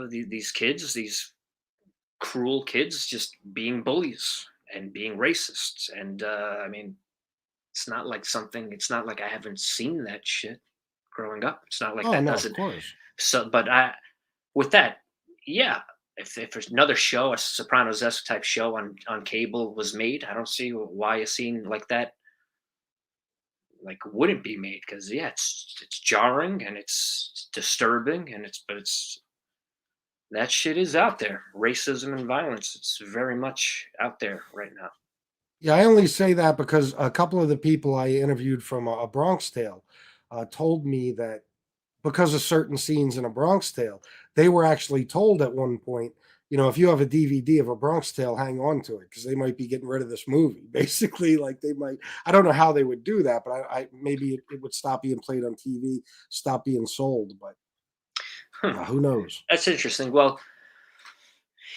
these kids, these cruel kids, just being bullies and being racists. And I mean, it's not like something. It's not like I haven't seen that shit growing up. It's not like Oh that no, of doesn't. course. So, but I with that, yeah. If there's another show, a Sopranos-esque type show on cable was made, I don't see why a scene like that like wouldn't be made. Because yeah, it's jarring and it's disturbing and it's that shit is out there. Racism and violence, it's very much out there right now. Yeah, I only say that because a couple of the people I interviewed from A Bronx Tale told me that because of certain scenes in A Bronx Tale, they were actually told at one point, if you have a DVD of A Bronx Tale, hang on to it because they might be getting rid of this movie. Basically, like they might, I don't know how they would do that, but I maybe it would stop being played on TV, stop being sold, but who knows? That's interesting. Well,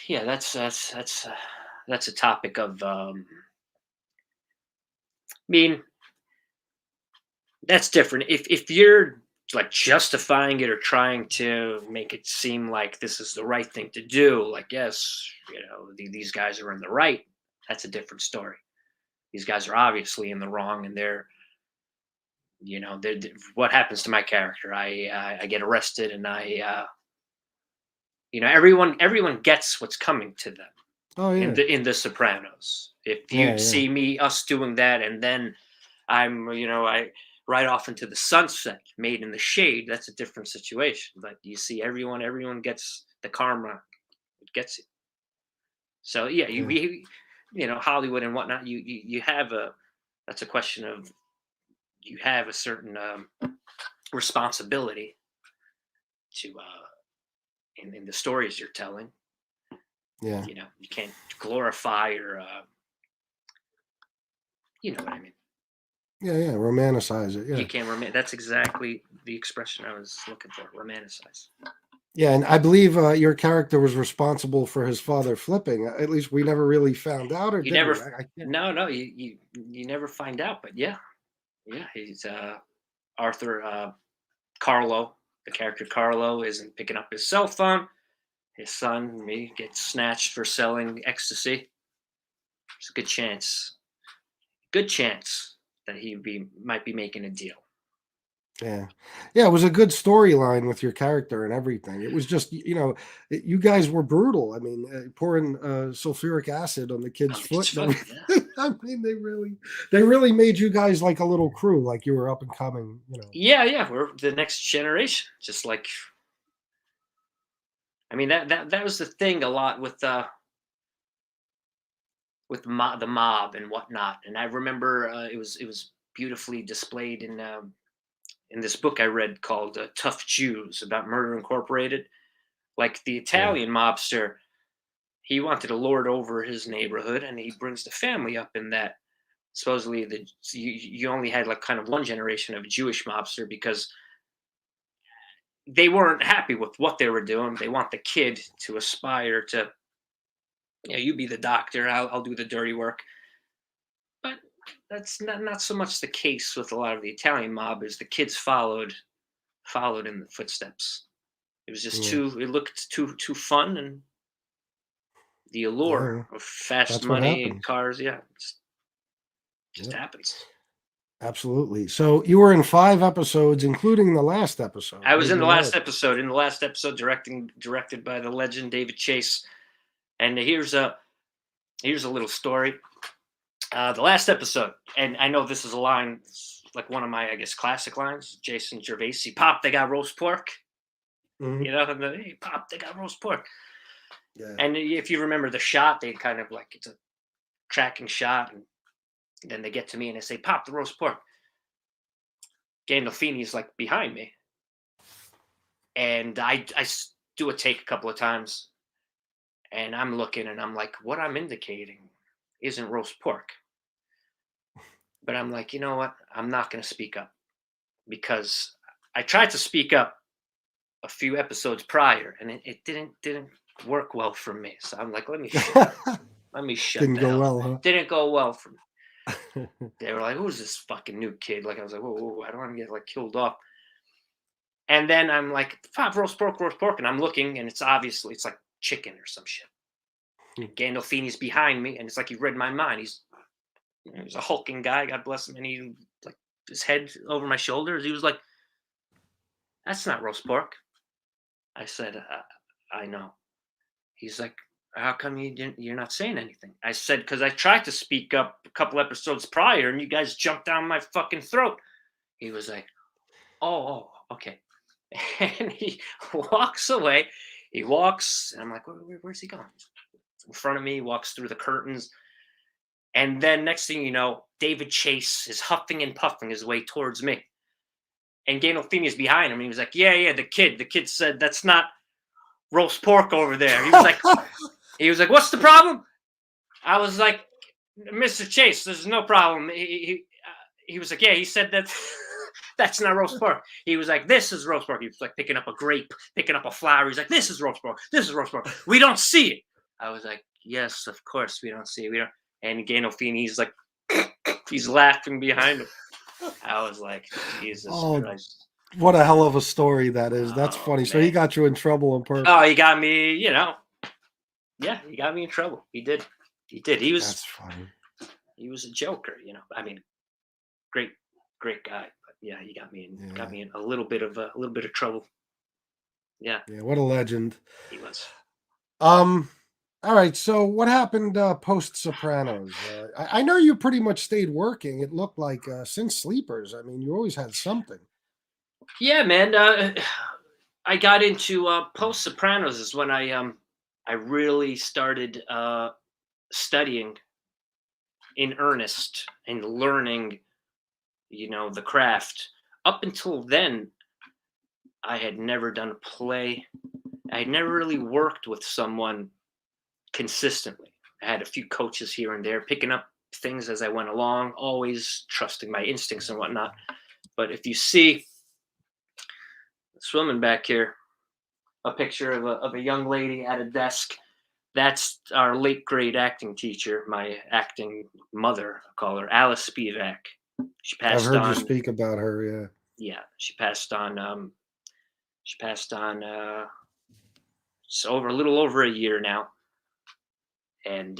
yeah, that's a topic of. I mean, that's different. If you're like justifying it or trying to make it seem like this is the right thing to do, like yes, these guys are in the right. That's a different story. These guys are obviously in the wrong, and what happens to my character? I get arrested, and everyone gets what's coming to them Oh in yeah, the Sopranos. If yeah, you yeah, see us doing that, and then I ride off into the sunset, made in the shade. That's a different situation. But you see, everyone gets the karma. It gets it. So yeah, yeah. Hollywood and whatnot. You have a. That's a question of you have a certain responsibility to in the stories you're telling. Yeah. You can't glorify or you know what I mean. Yeah, romanticize it. You Yeah. can't That's exactly the expression I was looking for. Romanticize. Yeah, and I believe your character was responsible for his father flipping. At least we never really found out, or You did never. we? I can't. No. You never find out. But yeah, yeah. He's Arthur Carlo. The character Carlo isn't picking up his cell phone. His son, me, gets snatched for selling ecstasy. There's a good chance that might be making a deal. Yeah, yeah. It was a good storyline with your character and everything. It was just, you guys were brutal. I mean, pouring sulfuric acid on the kid's On the foot kid's and foot, everything. I mean, they really made you guys like a little crew, like you were up and coming. Yeah. We're the next generation. Just like, I mean, that was the thing a lot with the mob and whatnot. And I remember it was beautifully displayed in this book I read called Tough Jews about Murder Incorporated. Like the Yeah, Italian mobster, he wanted to lord over his neighborhood, and he brings the family up in that. Supposedly, you only had like kind of one generation of Jewish mobster because they weren't happy with what they were doing. They want the kid to aspire to, yeah, you be the doctor, I'll do the dirty work. But that's not so much the case with a lot of the Italian mob. Is the kids followed in the footsteps. It was just Yeah. it looked too fun, and the allure Yeah. of fast That's what money and happens. cars, yeah, just Yep. happens. Absolutely. So you were in 5 episodes, including the last episode. I I was in didn't the know last it. episode. Directed by the legend David Chase. And here's a little story. The last episode, and I know this is a line, like one of my, I guess, classic lines. Jason Gervais, "Pop, they got roast pork." Mhm. You know, and hey, "Pop, they got roast pork." Yeah. And if you remember the shot, they kind of like, it's a tracking shot, and then they get to me and they say, "Pop, the roast pork." Gandolfini's like behind me, and I do a take a couple of times, and I'm looking, and I'm like, what I'm indicating isn't roast pork. But I'm like, you know what? I'm not going to speak up, because I tried to speak up a few episodes prior, and it didn't work well for me. So I'm like, let me shut Didn't the go hell well, up. huh? Didn't go well for me. They were like, who's this fucking new kid? Like, I was like, whoa, I don't want to get like killed off. And then I'm like, "Pop, roast pork," and I'm looking, and it's obviously, it's like chicken or some shit. Gandolfini's behind me, and it's like he read my mind. He's a hulking guy, God bless him, and he, like, his head over my shoulders. He was like, "That's not roast pork." I said, "I know." He's like, "How come you're not saying anything?" I said, "Because I tried to speak up a couple episodes prior, and you guys jumped down my fucking throat." He was like, "Oh, okay." And he walks away. He walks, and I'm like, where's he going? In front of me, he walks through the curtains. And then next thing you know, David Chase is huffing and puffing his way towards me. And Gandolfini is behind him. And he was like, yeah, the kid. The kid said, "That's not roast pork over there." He was like, "What's the problem?" I was like, "Mr. Chase, there's no problem." He was like, "Yeah," he said that that's not roast pork. He was like, "This is roast pork." He was like picking up a grape, picking up a flower. He's like, "This is roast pork. This is roast pork. We don't see it." I was like, "Yes, of course we don't see it. We don't." And Gandolfini, he's like, he's laughing behind him. I was like, Jesus Oh, Christ. what a hell of a story that is. That's Oh, funny. So he man. got you in trouble on purpose. Oh, he got me, he got me in trouble. He did. That's funny. He was a joker, I mean, great guy. But yeah, he got me in a little bit of trouble. Yeah, Yeah, what a legend. he was. All right. So what happened post Sopranos? I know you pretty much stayed working. It looked like since Sleepers. I mean, you always had something. Yeah, man. I got into post Sopranos is when I really started studying in earnest and learning, the craft. Up until then, I had never done a play. I had never really worked with someone consistently. I had a few coaches here and there, picking up things as I went along, always trusting my instincts and whatnot. But if you see this woman back here, a picture of a young lady at a desk, that's our late grade acting teacher, my acting mother, I call her, Alice Spivak. She I've passed heard on. you speak about her. Yeah. Yeah, she passed on. It's a little over a year now. And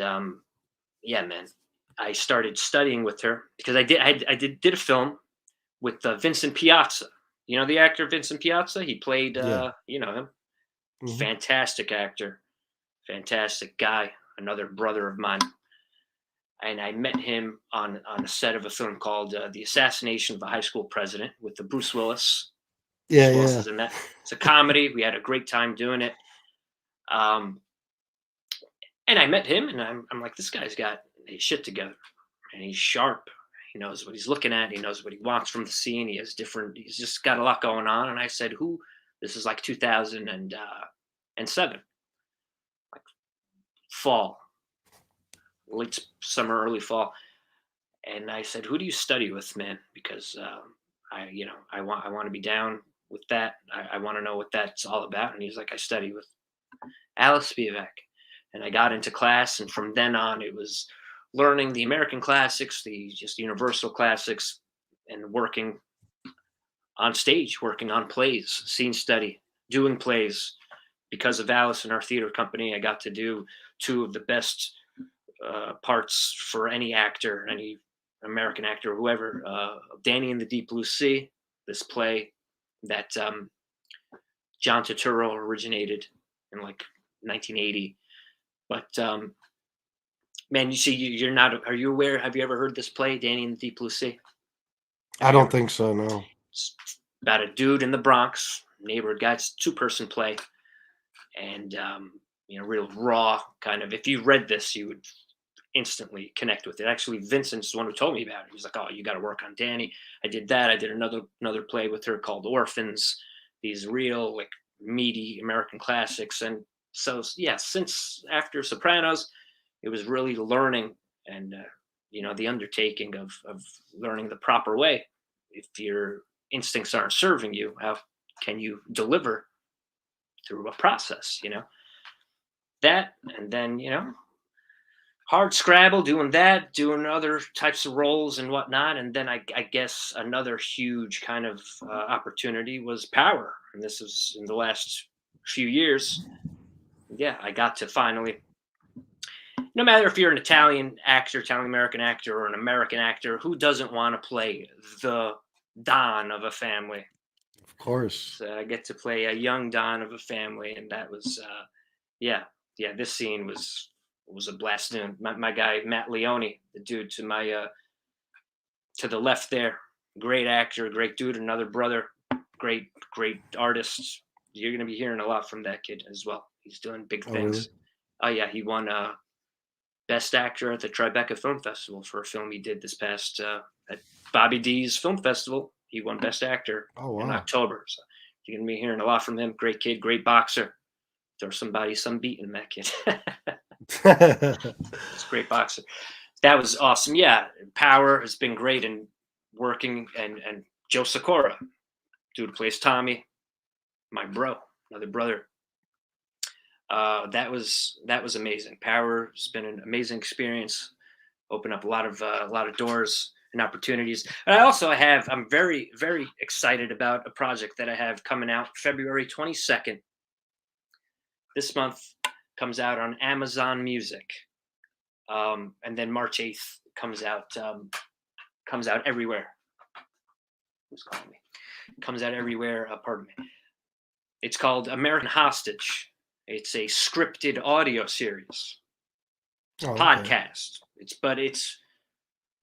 yeah, man, I started studying with her because I did a film with Vincent Piazza. You know the actor Vincent Piazza? He played Yeah. him. Mhm. Fantastic actor, fantastic guy, another brother of mine. And I met him on a set of a film called The Assassination of a High School President with the Bruce Willis. Yeah, Bruce Willis yeah. is in that. It's a comedy. We had a great time doing it. And I met him, and I'm like, this guy's got his shit together, and he's sharp. He knows what he's looking at. He knows what he wants from the scene. He's just got a lot going on. And I said, this is like 2007, like fall, late summer, early fall. And I said, "Who do you study with, man? Because I want to be down with that. I want to know what that's all about." And he's like, "I study with Alice Spivak." And I got into class, and from then on, it was learning the American classics, the just universal classics, and working on stage, working on plays, scene study, doing plays. Because of Alice and our theater company, I got to do two of the best parts for any actor, any American actor, whoever. Danny and the Deep Blue Sea, this play that John Turturro originated in like 1980. But man, you see, you're not. Are you aware? Have you ever heard this play, Danny and the Deep Blue Sea? I don't think so. No. It's about a dude in the Bronx, neighborhood guy. It's a 2-person play, and real raw kind of. If you read this, you would instantly connect with it. Actually, Vincent's the one who told me about it. He was like, "Oh, you got to work on Danny." I did that. I did another play with her called Orphans. These real like meaty American classics. And so yeah, since after Sopranos, it was really learning and the undertaking of learning the proper way. If your instincts aren't serving you, how can you deliver through a process? That, and then hard scrabble, doing that, doing other types of roles and whatnot. And then I guess another huge kind of opportunity was Power. And this was in the last few years. Yeah, I got to finally, no matter if you're an Italian actor, Italian American actor, or an American actor, who doesn't want to play the Don of a family? Of course. So I get to play a young Don of a family. And that was, yeah, this scene was a blast. My guy Matt Leone, the dude to my to the left there, great actor, great dude, another brother, great artist. You're gonna be hearing a lot from that kid as well. He's doing big things. Really? Oh yeah, he won best actor at the Tribeca Film Festival for a film he did this past at Bobby D's Film Festival. He won best actor in October. So you're gonna be hearing a lot from him. Great kid, great boxer. Throw somebody some beating, that kid. It's a great boxer. That was awesome. Yeah, Power has been great, and working and Joe Sikora, dude who plays Tommy, my bro, another brother. That was amazing. Power has been an amazing experience. Opened up a lot of doors and opportunities. And I'm very, very excited about a project that I have coming out February 22nd. This month comes out on Amazon Music, and then March 8th comes out everywhere. Who's calling me? Comes out everywhere. Pardon me. It's called American Hostage. It's a scripted audio series, podcast. It's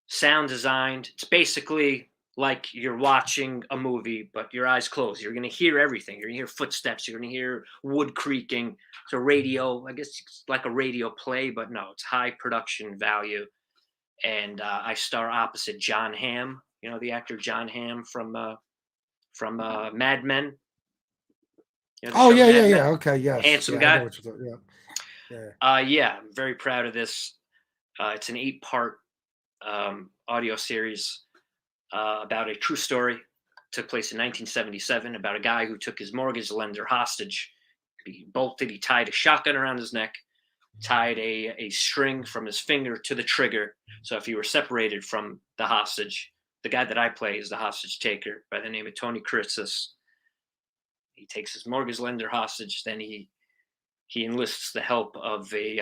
sound designed. It's basically like you're watching a movie, but your eyes closed. You're going to hear everything. You're going to hear footsteps. You're going to hear wood creaking. It's a radio, I guess it's like a radio play, but no, it's high production value. And I star opposite John Hamm, the actor John Hamm from Mad Men. Yeah. Okay, yes. Handsome guy. Yeah, I'm very proud of this. It's an 8-part audio series about a true story. Took place in 1977 about a guy who took his mortgage lender hostage. He tied a shotgun around his neck, tied a string from his finger to the trigger. So if he were separated from the hostage, the guy that I play is the hostage taker by the name of Tony Critzis. He takes his mortgage lender hostage. Then he enlists the help of a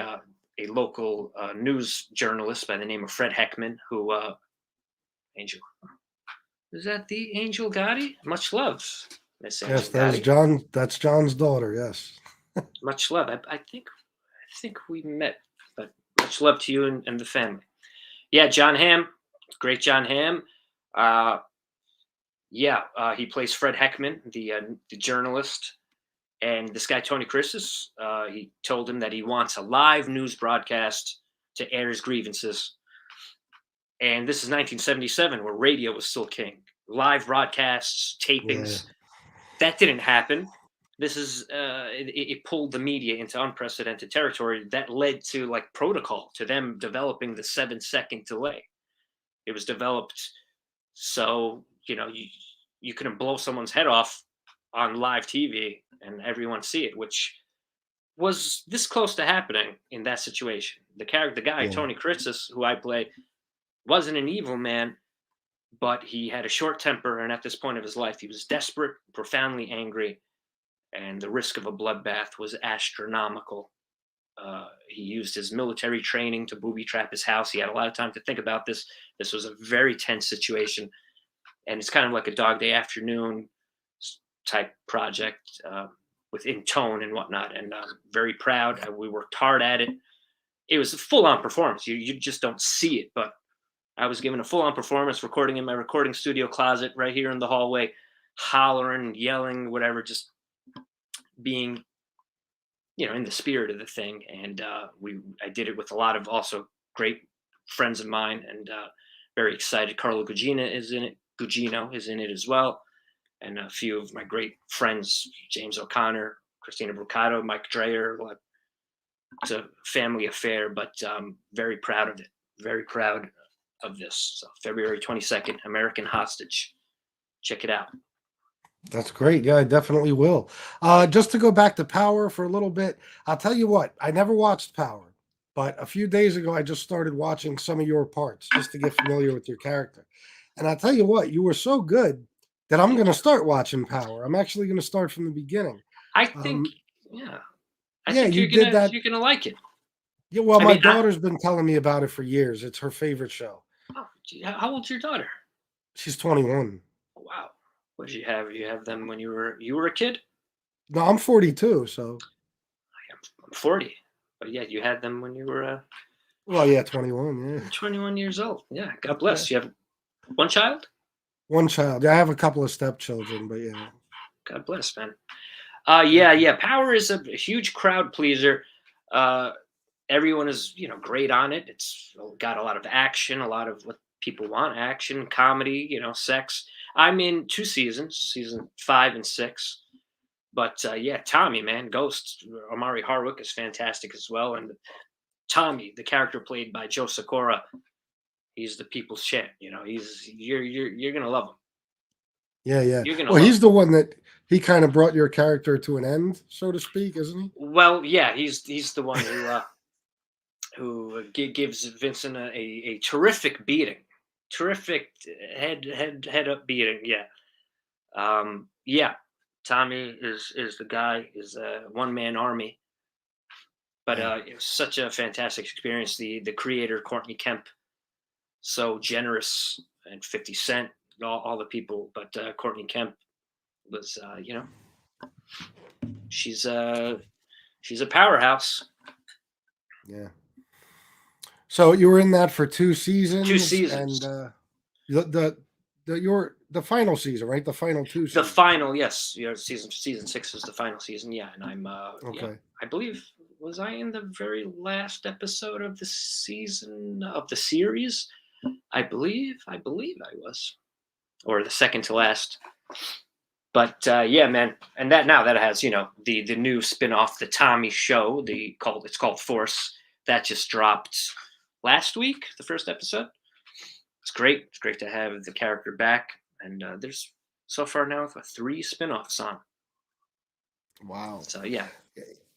local news journalist by the name of Fred Heckman, who Angel. Is that the Angel Gotti? Much love, Miss Angel. Yes, that is John. That's John's daughter. Yes. Much love. I think we met, but much love to you and the family. Yeah, John Hamm, great John Hamm. He plays Fred Heckman, the journalist, and this guy Tony Critzis. He told him that he wants a live news broadcast to air his grievances. And this is 1977, where radio was still king. Live broadcasts, tapings. Yeah. That didn't happen. this is it pulled the media into unprecedented territory that led to like protocol to them developing the 7-second delay. It was developed so you couldn't blow someone's head off on live TV and everyone see it, which was this close to happening in that situation. The guy Yeah. Tony Kritzis, who I play, wasn't an evil man, but he had a short temper, and at this point of his life, he was desperate, profoundly angry, and the risk of a bloodbath was astronomical. He used his military training to booby trap his house. He had a lot of time to think about this. This was a very tense situation, and it's kind of like a Dog Day Afternoon type project within tone and whatnot. And I'm very proud. We worked hard at it. It was a full-on performance. You just don't see it, but I was given a full-on performance, recording in my recording studio closet right here in the hallway, hollering, yelling, whatever, just being, in the spirit of the thing. And I did it with a lot of also great friends of mine, and very excited. Carlo Gugino is in it as well, and a few of my great friends, James O'Connor, Christina Brucato, Mike Dreyer. It's a family affair, but very proud of it. Very proud of this. So February 22nd, American Hostage. Check it out. That's great. Yeah, I definitely will. Just to go back to Power for a little bit, I'll tell you what, I never watched Power, but a few days ago, I just started watching some of your parts just to get familiar with your character. And I'll tell you what, you were so good that I'm going to start watching Power. I'm actually going to start from the beginning. I think, I yeah, think you did that. You're gonna like it. Yeah, well, I my mean, daughter's been telling me about it for years. It's her favorite show. Oh, how old's your daughter? She's 21. Oh, wow. What did you have? You have them when you were a kid? No, I'm 42, so. I'm 40. But yeah, you had them when you were Well, yeah, 21, yeah. 21 years old. Yeah, God bless. You have one child? One child. I have a couple of stepchildren, but yeah. God bless, man. Yeah. Power is a huge crowd pleaser. Everyone is, great on it. It's got a lot of action, a lot of what people want: action, comedy, sex. I'm in 2 seasons, season 5 and 6. But yeah, Tommy, man, Ghost, Omari Hardwick is fantastic as well. And Tommy, the character played by Joe Sikora, he's the people's champ. You're gonna love him. Yeah. You're gonna Well, love he's him. the one that he kind of brought your character to an end, so to speak, isn't he? Well, yeah, he's the one who gives Vincent a terrific beating, terrific head up beating. Yeah. Tommy is the guy, is a one-man army. But it was such a fantastic experience. The creator, Courtney Kemp, so generous, and 50 Cent, all the people. But Courtney Kemp was, she's a powerhouse. Yeah. So you were in that for 2 seasons. 2 seasons. And the final season, right? The final 2 seasons. The final, yes. Season 6 is the final season. Yeah, and I'm okay. I believe, was I in the very last episode of the season of the series? I believe I was, or the second to last. But yeah, man, and that has the new spin-off, the Tommy Show. It's called Force. That just dropped last week, the first episode. It's great. It's great to have the character back, and there's so far now 3 spin-offs on. Wow. So yeah.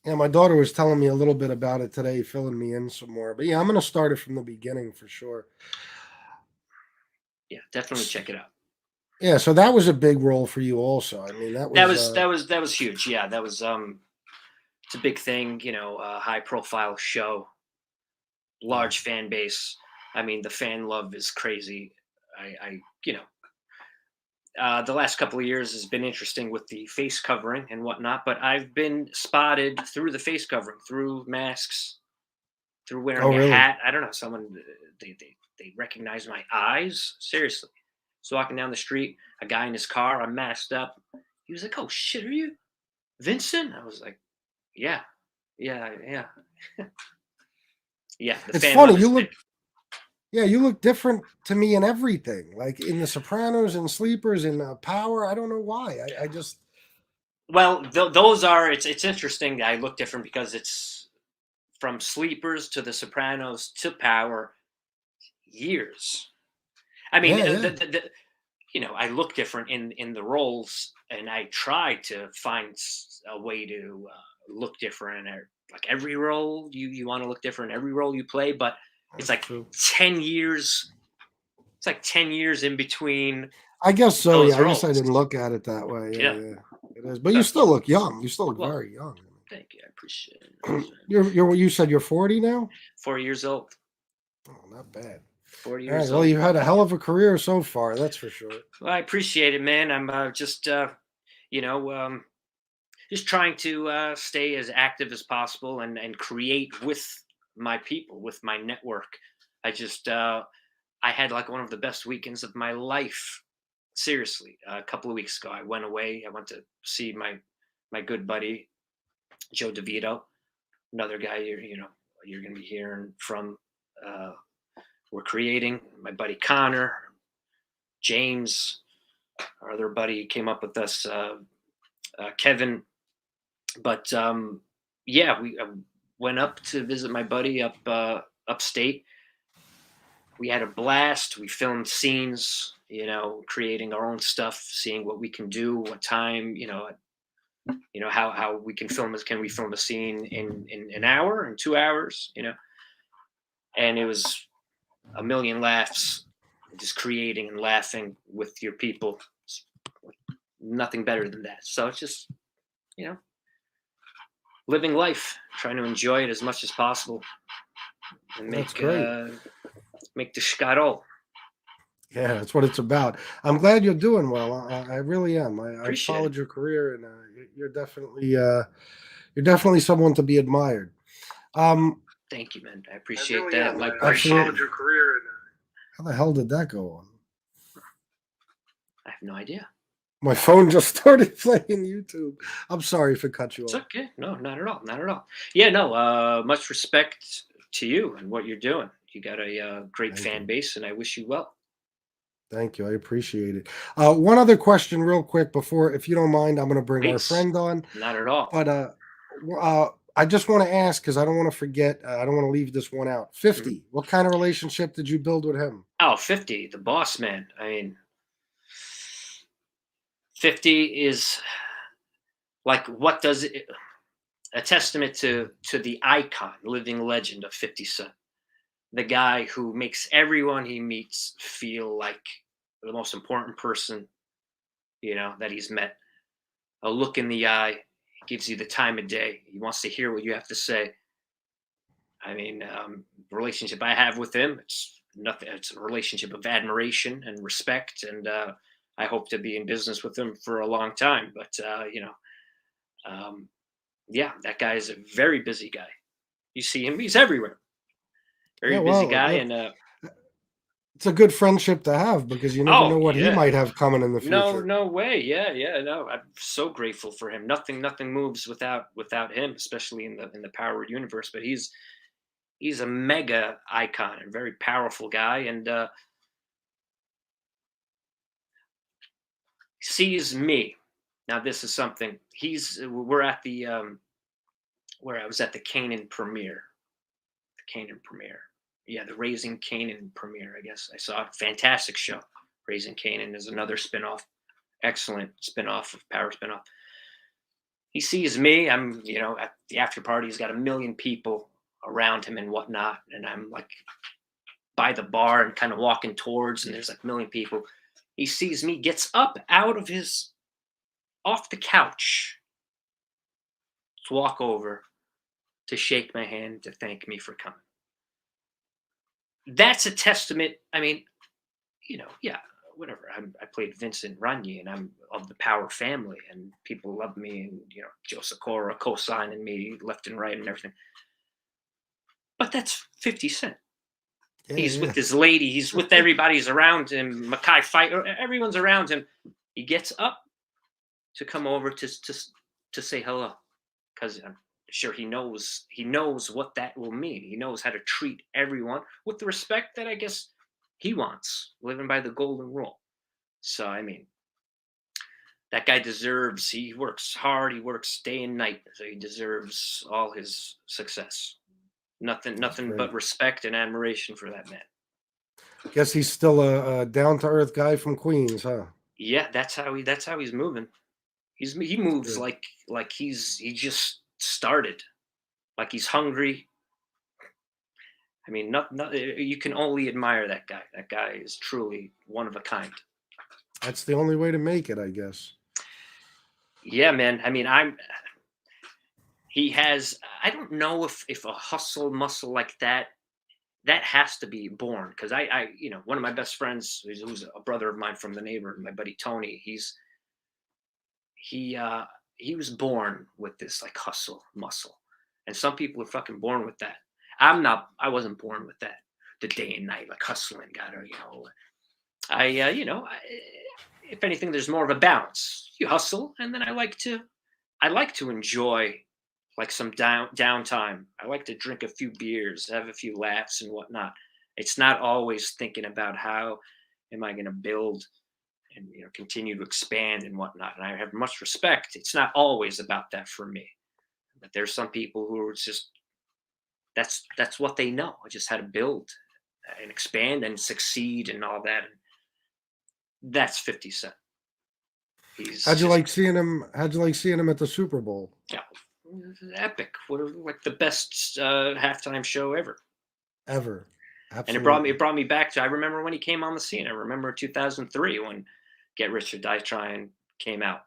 Yeah, my daughter was telling me a little bit about it today, filling me in some more. But yeah, I'm going to start it from the beginning for sure. Yeah, definitely check it out. Yeah, so that was a big role for you also. I mean, that was huge. Yeah, that was it's a big thing, a high profile show, large fan base. I mean, the fan love is crazy. The last couple of years has been interesting with the face covering and whatnot, but I've been spotted through the face covering, through masks, through wearing a hat. I don't know, someone, they recognize my eyes. Seriously. So walking down the street, a guy in his car, I'm masked up. He was like, "Oh shit, are you Vincent?" I was like, yeah. Yeah. It's funny. You look different to me in everything. Like in The Sopranos and Sleepers and Power. I don't know why. I just, Well, those are. It's interesting. I look different because it's from Sleepers to The Sopranos to Power. Years. I mean, Yeah, yeah. I look different in the roles, and I try to find a way to look different. Or like every role, you want to look different. Every role you play, but it's That's like true. 10 years. It's like 10 years in between I guess so. those Yeah, I guess I roles. didn't look at it that way. Yeah, Yeah. yeah, it is. But you still look young. You still look Well, very young. thank you. I appreciate it. You said you're 40 now. 4 years old. Oh, not bad. 4 All right. years Well, old. you've had a hell of a career so far. That's for sure. Well, I appreciate it, man. I'm you know, um, just trying to stay as active as possible and create with my people, with my network. I had like one of the best weekends of my life. Seriously, a couple of weeks ago, I went away. I went to see my good buddy Joe DeVito, another guy you're going to be hearing from. Uh, we're creating my buddy Connor, James, our other buddy came up with us, Kevin. But yeah, we went up to visit my buddy upstate. We had a blast. We filmed scenes, creating our own stuff, seeing what we can do, what time, how we can film this. Can we film a scene in an hour, in 2 hours, And it was a million laughs, just creating and laughing with your people. Nothing better than that. So it's just, living life, trying to enjoy it as much as possible, and That's great. Make the shkarol. Yeah, that's what it's about. I'm glad you're doing well. I really am. I've Appreciate it. followed your career, and you're definitely someone to be admired. Thank you, man. I appreciate that. Am. My I pleasure. followed your career. How the hell did that go on? I have no idea. My phone just started playing YouTube. I'm sorry if it cut you It's off. okay. No, not at all. Not at all. Yeah, no. Much respect to you and what you're doing. You got a great Thank fan you. base, and I wish you well. Thank you. I appreciate it. One other question, real quick, before, if you don't mind, I'm going to bring our Please. friend on. Not at all. But I just want to ask, because I don't want to forget. I don't want to leave this one out. 50. What kind of relationship did you build with him? Oh, 50, the boss man. I mean, 50 is like what does it? A testament to the icon, living legend of 50 Cent. The guy who makes everyone he meets feel like the most important person, that he's met. A look in the eye, gives you the time of day. He wants to hear what you have to say. I mean, the relationship I have with him, it's nothing. It's a relationship of admiration and respect, and I hope to be in business with him for a long time. But yeah, that guy is a very busy guy. You see him; he's everywhere. Very Yeah, busy well, guy, look, and it's a good friendship to have, because you never know what he yeah. might have coming in the future. No way. Yeah. No, I'm so grateful for him. Nothing moves without him, especially in the Power universe. But he's a mega icon and very powerful guy, and sees me. Now this is something. We're at the where I was at the Canaan premiere. The Canaan premiere. Yeah, the Raising Canaan premiere. I guess I saw a fantastic show. Raising Canaan is another spinoff, excellent spinoff of Power spinoff. He sees me. I'm, at the after party. He's got a million people around him and whatnot, and I'm like by the bar and kind of walking towards, and there's like a million people. He sees me, gets up off the couch to walk over to shake my hand, to thank me for coming. That's a testament. I mean, yeah, whatever. I played Vincent Runye, and I'm of the Power family, and people love me, and Joe Sikora co-signing me left and right and everything. But that's 50 Cent. Yeah, He's with his lady. He's with everybody. He's around him. Mackay Fight. Everyone's around him. He gets up to come over to say hello, because I'm sure he knows what that will mean. He knows how to treat everyone with the respect that I guess he wants, living by the golden rule. So I mean, that guy deserves. He works hard. He works day and night, so he deserves all his success. Nothing great. but respect and admiration for that man. Guess he's still a down to earth guy from Queens, huh? Yeah, that's how he's moving. He moves Good. like he just started, like he's hungry. I mean, you can only admire that guy. That guy is truly one of a kind. That's the only way to make it, I guess. Yeah, man. I mean, he has. I don't know if a hustle muscle like that has to be born, because I one of my best friends who's a brother of mine from the neighborhood, my buddy Tony. He was born with this like hustle muscle, and some people are fucking born with that. I'm not. I wasn't born with that. The day and night like hustling. If anything, there's more of a balance. You hustle, and then I like to enjoy like some downtime. I like to drink a few beers, have a few laughs and whatnot. It's not always thinking about how am I going to build and continue to expand and whatnot. And I have much respect. It's not always about that for me. But there's some people who are just that's what they know. Just how to build and expand and succeed and all that. And that's 50 Cent. How'd you like seeing him at the Super Bowl? Yeah, epic. Like the best halftime show ever. Ever. Absolutely. And it brought me back to, I remember when he came on the scene. I remember 2003 when Get Rich or Die Trying came out.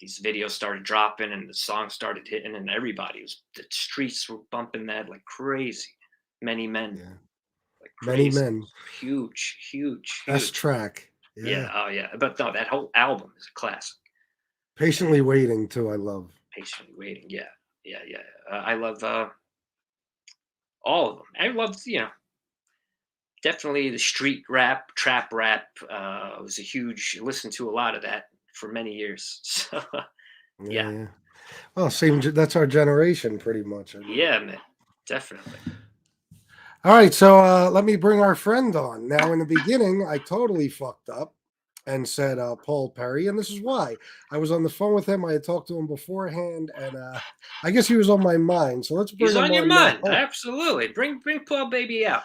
These videos started dropping and the songs started hitting, and the streets were bumping that like crazy. Many Men. Yeah. Like crazy. Many Men. Huge. Best track. Yeah. Oh yeah. But no, that whole album is a classic. Patiently Waiting too, I love. Patiently Waiting. Yeah. I love all of them. I loved, definitely the street rap, trap rap. Was a huge, listened to a lot of that for many years. So, yeah. Well, that's our generation pretty much. Yeah, man. Definitely. All right, so let me bring our friend on. Now, in the beginning, I totally fucked up and said Paul Perry, and this is why. I was on the phone with him. I had talked to him beforehand, and I guess he was on my mind. So let's bring him on. He's on your mind. Absolutely. Bring Paul Baby out.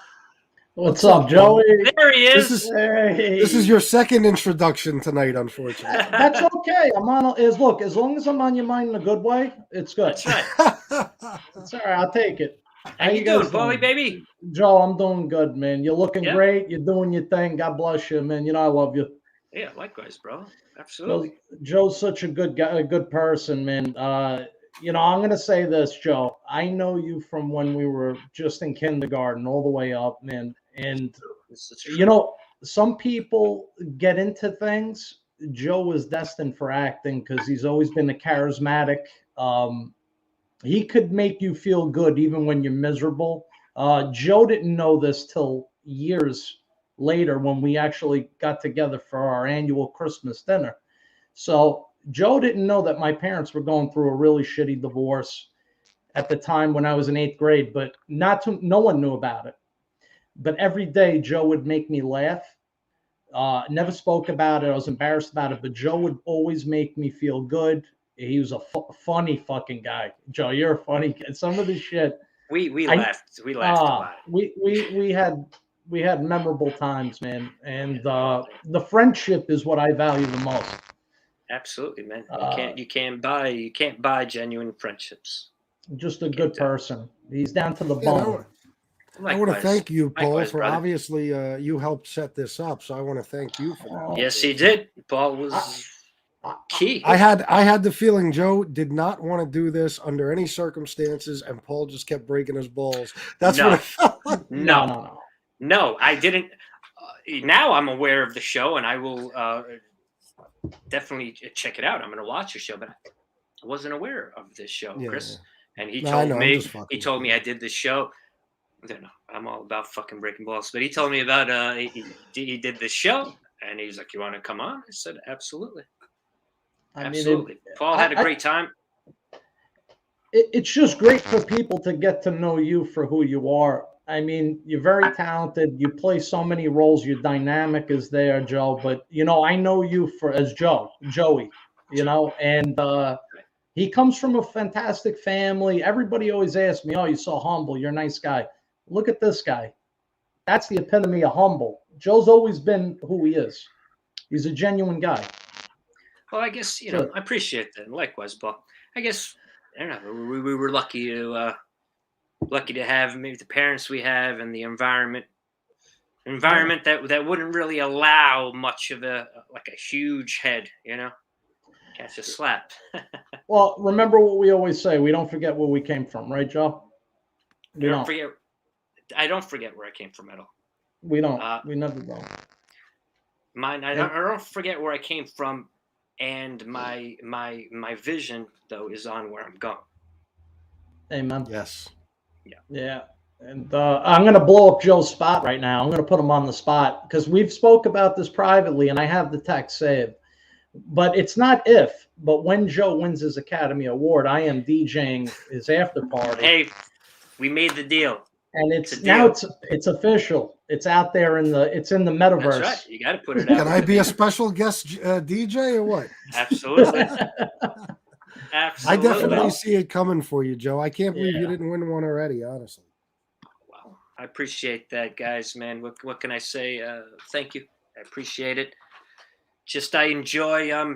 What's up, Joey? There he is. This is your second introduction tonight, unfortunately. That's okay. I'm on. As long as I'm on your mind in a good way, it's good. That's right. It's all right. I'll take it. How you doing, Paulie, baby? Joe, I'm doing good, man. You're looking great. You're doing your thing. God bless you, man. I love you. Yeah, likewise, bro. Absolutely. Joe's such a good guy, a good person, man. I'm gonna say this, Joe. I know you from when we were just in kindergarten all the way up, man. And some people get into things. Joe was destined for acting because he's always been a charismatic. He could make you feel good even when you're miserable. Joe didn't know this till years later when we actually got together for our annual Christmas dinner. So Joe didn't know that my parents were going through a really shitty divorce at the time when I was in 8th grade, but no one knew about it. But every day Joe would make me laugh. Never spoke about it. I was embarrassed about it, but Joe would always make me feel good. He was a funny fucking guy. Joe, you're a funny kid. Some of the shit. We laughed. We laughed a lot. We had memorable times, man. And the friendship is what I value the most. Absolutely, man. You can't buy genuine friendships. Just a good person. He's down to the bone. I want to thank you, Paul, for brother. Obviously you helped set this up. So I want to thank you for that. Yes, he did. Paul was key. I had the feeling Joe did not want to do this under any circumstances, and Paul just kept breaking his balls. That's what I felt like. No, I didn't. Now I'm aware of the show, and I will definitely check it out. I'm going to watch the show, but I wasn't aware of this show, Chris. And he told me I did this show. I don't know. I'm all about fucking breaking balls, but he told me about he did this show, and he was like, "You want to come on?" I said, "Absolutely." Absolutely. Paul had a great time. It's just great for people to get to know you for who you are. I mean, you're very talented. You play so many roles. Your dynamic is there, Joe. But I know you as Joey. And he comes from a fantastic family. Everybody always asks me, "Oh, you're so humble. You're a nice guy." Look at this guy. That's the epitome of humble. Joe's always been who he is. He's a genuine guy. Well, I guess I appreciate that. Likewise, Paul. I guess I don't know. We were lucky to have maybe the parents we have and the environment that wouldn't really allow much of a huge head. Catch a slap. Well, remember what we always say: we don't forget where we came from, right, Joe? I don't forget where I came from at all. We don't. We never do. I don't forget where I came from, and my vision though is on where I'm going. Amen. Yes. Yeah. And I'm going to blow up Joe's spot right now. I'm going to put him on the spot because we've spoke about this privately, and I have the text saved. But it's not if, but when Joe wins his Academy Award, I am DJing his after party. Hey, we made the deal. And it's official. It's out there in the metaverse. That's right. You got to put it out. Can I be a special guest DJ or what? Absolutely. I definitely see it coming for you, Joe. I can't believe you didn't win one already, honestly. Wow. I appreciate that, guys, man. What can I say? Thank you. I appreciate it. Just I enjoy I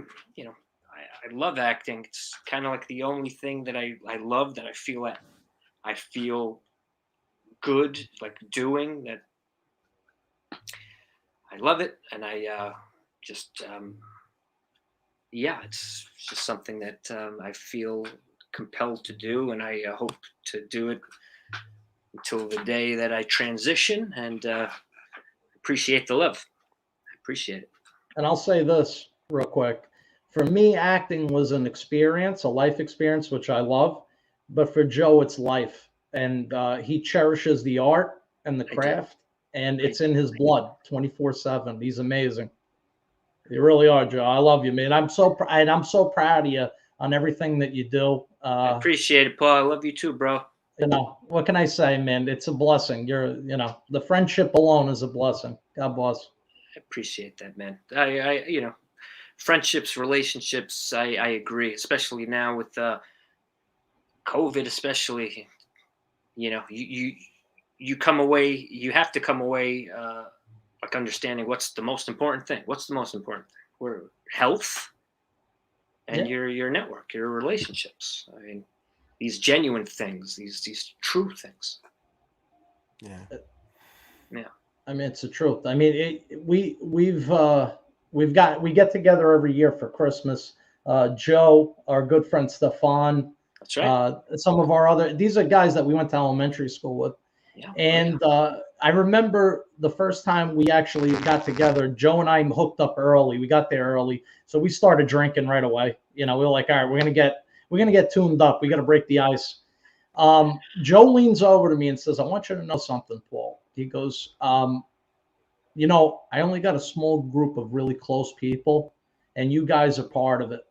love acting. It's kind of like the only thing that I love, that I feel good like doing, that I love it, and I it's just something that I feel compelled to do, and I hope to do it until the day that I transition, and appreciate the love. I appreciate it. And I'll say this real quick. For me, acting was an experience, a life experience, which I love. But for Joe, it's life. And he cherishes the art and the craft. And it's in his blood 24/7. He's amazing. You really are, Joe. I love you, man. I'm so proud of you on everything that you do. I appreciate it, Paul. I love you too, bro. What can I say, man? It's a blessing. The friendship alone is a blessing. God bless. I appreciate that, man. I friendships, relationships, I agree, especially now with COVID, especially, you come away, you have to come away understanding what's the most important thing. What's the most important thing? We're health and your network, your relationships. I mean, these genuine things, these true things. Yeah. I mean, it's the truth. I mean, we get together every year for Christmas. Joe, our good friend Stefan. That's right. Some of these are guys that we went to elementary school with. Yeah. And I remember the first time we actually got together, Joe and I hooked up early. We got there early. So we started drinking right away. We were like, all right, we're gonna get tuned up. We got to break the ice. Joe leans over to me and says, I want you to know something, Paul. He goes, I only got a small group of really close people, and you guys are part of it.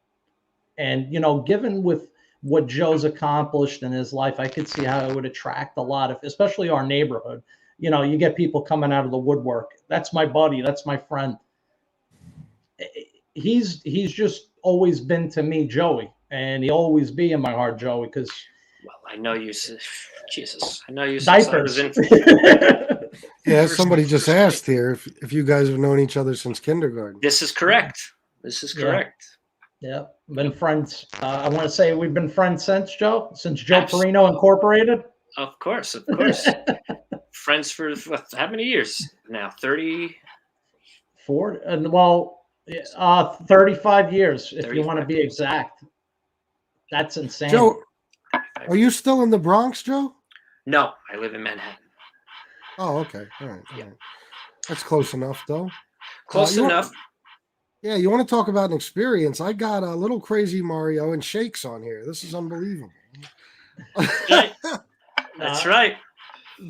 And, given with what Joe's accomplished in his life, I could see how it would attract a lot of, especially our neighborhood. You get people coming out of the woodwork. That's my buddy. That's my friend. He's just always been to me, Joey, and he'll always be in my heart, Joey, because. Well, I know you, Jesus. I know you. Diapers. Yeah, somebody just asked here if you guys have known each other since kindergarten. This is correct. This is correct. Yeah, been friends. I want to say we've been friends since Joe Perrino Incorporated. Of course. Friends for how many years now? 34, and 35 years if you want to be exact. That's insane. Joe, are you still in the Bronx, Joe? No, I live in Manhattan. Oh, okay. All right. That's close enough, though. Close enough. You want to talk about an experience? I got a little crazy Mario and Shakes on here. This is unbelievable. That's right.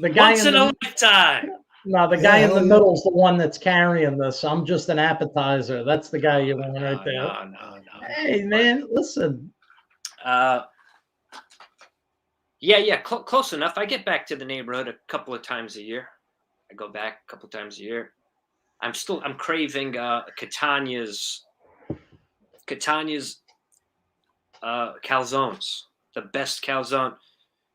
The guy once in a lifetime. No, the guy in the middle is the one that's carrying this. I'm just an appetizer. That's the guy you want right there. No. Hey, man, listen. Yeah, close enough. I get back to the neighborhood a couple of times a year. I go back a couple of times a year. I'm craving Catania's calzones, the best calzone.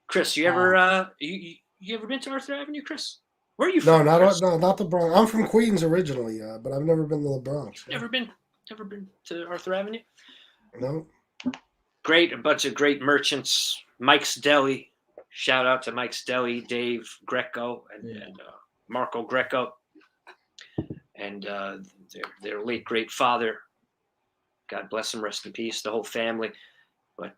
Chris, you ever you ever been to Arthur Avenue, Chris? Where are you from? Chris? Not the Bronx. I'm from Queens originally, but I've never been to the Bronx. Never been to Arthur Avenue? No. A bunch of great merchants. Mike's Deli. Shout out to Mike's Deli, Dave Greco and Marco Greco, and their late great father. God bless him, rest in peace, the whole family. But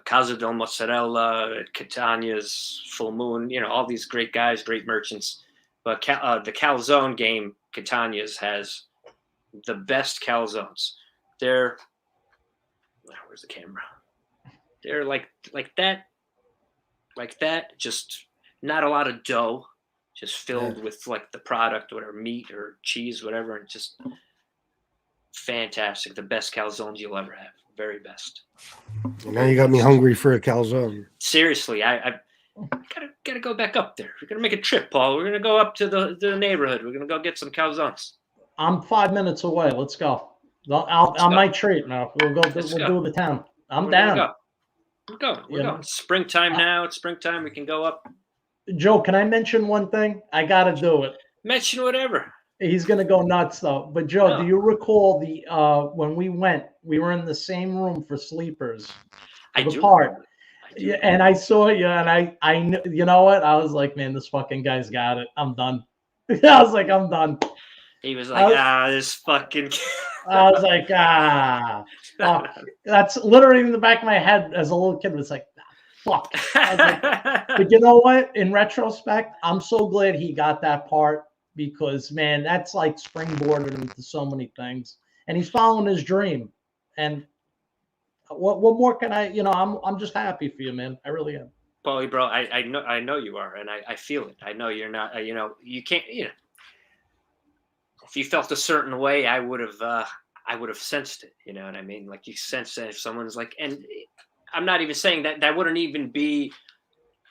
Casa del Mozzarella, Catania's, Full Moon, all these great guys, great merchants. But the calzone game, Catania's has the best calzones. They're, where's the camera? They're like that, just not a lot of dough, just filled with like the product, whatever, meat or cheese, whatever, and just fantastic. The best calzones you'll ever have. Very best. Well, now you got me hungry for a calzone. Seriously, I gotta go back up there. We're gonna make a trip, Paul. We're gonna go up to the neighborhood. We're gonna go get some calzones. I'm 5 minutes away. Let's go. I might treat now. We'll do the town. I'm down. We're going. Springtime now. It's springtime. We can go up. Joe, can I mention one thing? I gotta do it. Mention whatever. He's gonna go nuts though. But Joe, do you recall when we went? We were in the same room for sleepers. I do. Yeah, and I saw you, and I knew. You know what? I was like, man, this fucking guy's got it. I'm done. I was like, I'm done. He was like, this fucking. I was like, fuck. That's literally in the back of my head as a little kid. Was like, fuck. But you know what? In retrospect, I'm so glad he got that part because, man, that's like springboarded him to so many things, and he's following his dream. And what more can I? I'm just happy for you, man. I really am. Paulie, bro, I know you are, and I feel it. I know you're not. You can't. If you felt a certain way, I would have sensed it. You know what I mean? Like you sense that if someone's like, and I'm not even saying that wouldn't even be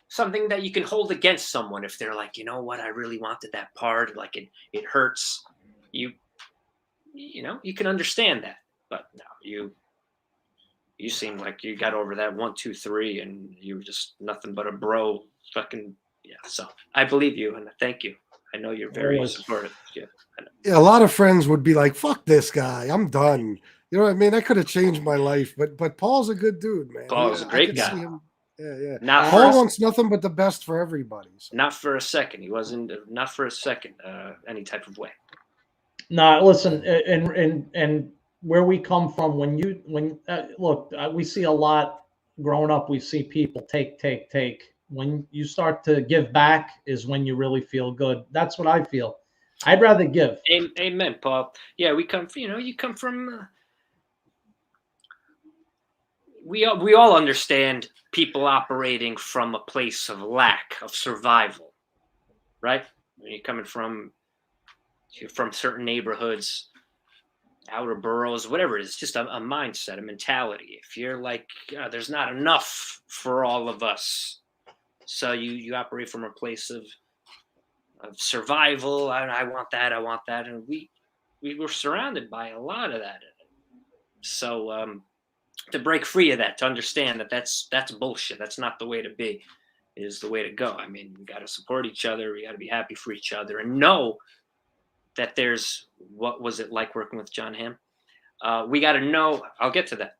something that you can hold against someone if they're like, you know what, I really wanted that part. Like it hurts. You can understand that, but no, you seem like you got over that 1, 2, 3, and you were just nothing but a bro. Fucking yeah. So I believe you, and thank you. I know you're very supportive. Yeah. Yeah, a lot of friends would be like, "Fuck this guy, I'm done." You know what I mean? That could have changed my life, but Paul's a good dude, man. Paul's a great guy. Yeah. Paul wants nothing but the best for everybody. So. Not for a second. He wasn't. Not for a second. Any type of way. No, listen, and where we come from, look, we see a lot growing up. We see people take. When you start to give back is when you really feel good. That's what I feel. I'd rather give. Amen, Paul. Yeah, we come. You come from. We all understand people operating from a place of lack, of survival, right? When you're from certain neighborhoods, outer boroughs, whatever it is, just a mindset, a mentality. If you're like, there's not enough for all of us, so you operate from a place of survival. I want that, and we were surrounded by a lot of that. So to break free of that, to understand that that's bullshit. That's not the way to be. It is the way to go. I mean, we got to support each other. We got to be happy for each other, and know that there's what was it like working with John Hamm? We got to know. I'll get to that.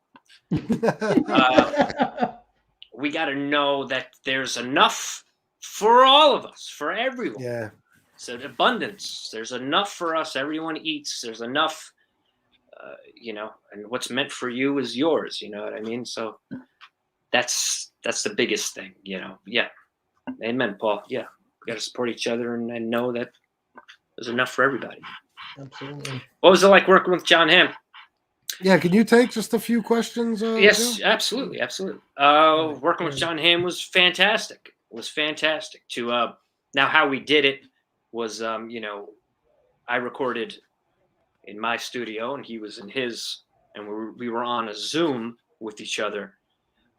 We got to know that there's enough for all of us, for everyone. Yeah. So abundance. There's enough for us. Everyone eats. There's enough. And what's meant for you is yours. You know what I mean? So that's the biggest thing. Yeah. Amen, Paul. Yeah, we got to support each other and know that there's enough for everybody. Absolutely. What was it like working with John Hamm? Yeah, can you take just a few questions? Yes, Joe? absolutely. Working with John Hamm was fantastic. To now how we did it was, I recorded in my studio and he was in his, and we were on a Zoom with each other.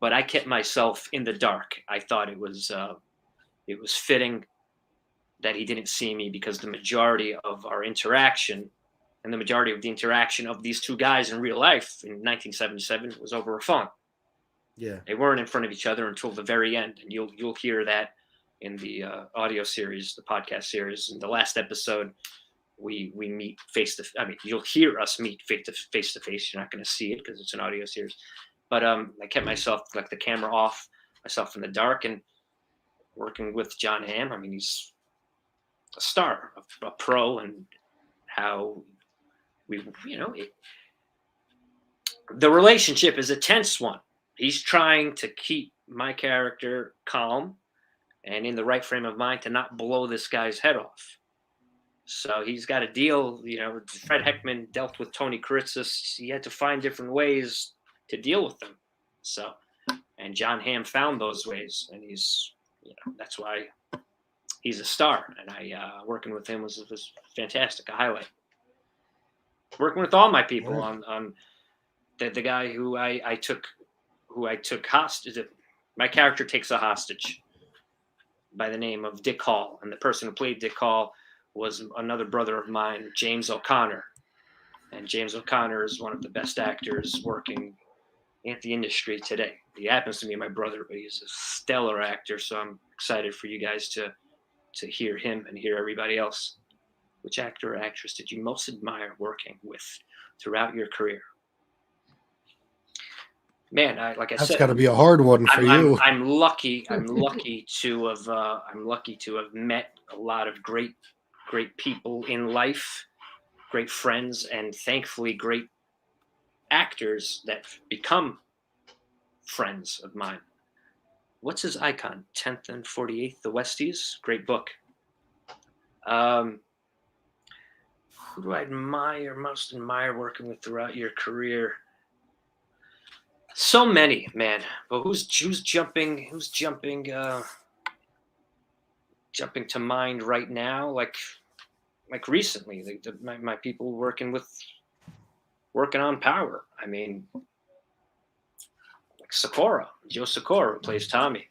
but I kept myself in the dark. I thought it was fitting that he didn't see me, because the majority of our interaction and the majority of the interaction of these two guys in real life in 1977 was over a phone. Yeah. They weren't in front of each other until the very end, and you'll hear that in the audio series, the podcast series. In the last episode, we meet face to. I mean, you'll hear us meet face to face. You're not going to see it because it's an audio series. But I kept myself, like, the camera off, myself in the dark, and working with John Hamm. I mean, he's a star, a pro, and how we, the relationship is a tense one. He's trying to keep my character calm and in the right frame of mind to not blow this guy's head off. So he's got to deal, Fred Heckman dealt with Tony Kuritzis. He had to find different ways to deal with them. So, and John Hamm found those ways, and he's, that's why he's a star. And working with him was fantastic, a highlight. Working with all my people on the guy who I took hostage. My character takes a hostage by the name of Dick Hall, and the person who played Dick Hall was another brother of mine, James O'Connor. And James O'Connor is one of the best actors working in the industry today. He happens to be my brother, but he's a stellar actor. So I'm excited for you guys to hear him and hear everybody else. Which actor or actress did you most admire working with throughout your career? Man, like I said, that's got to be a hard one for you. I'm lucky to have met a lot of great people in life, great friends, and thankfully great actors that become friends of mine. What's his icon? 10th and 48th, The Westies. Great book. Who do I most admire working with throughout your career? So many, man. But who's jumping to mind right now? Like recently, my people working on Power. I mean, like Joe Sikora, who plays Tommy.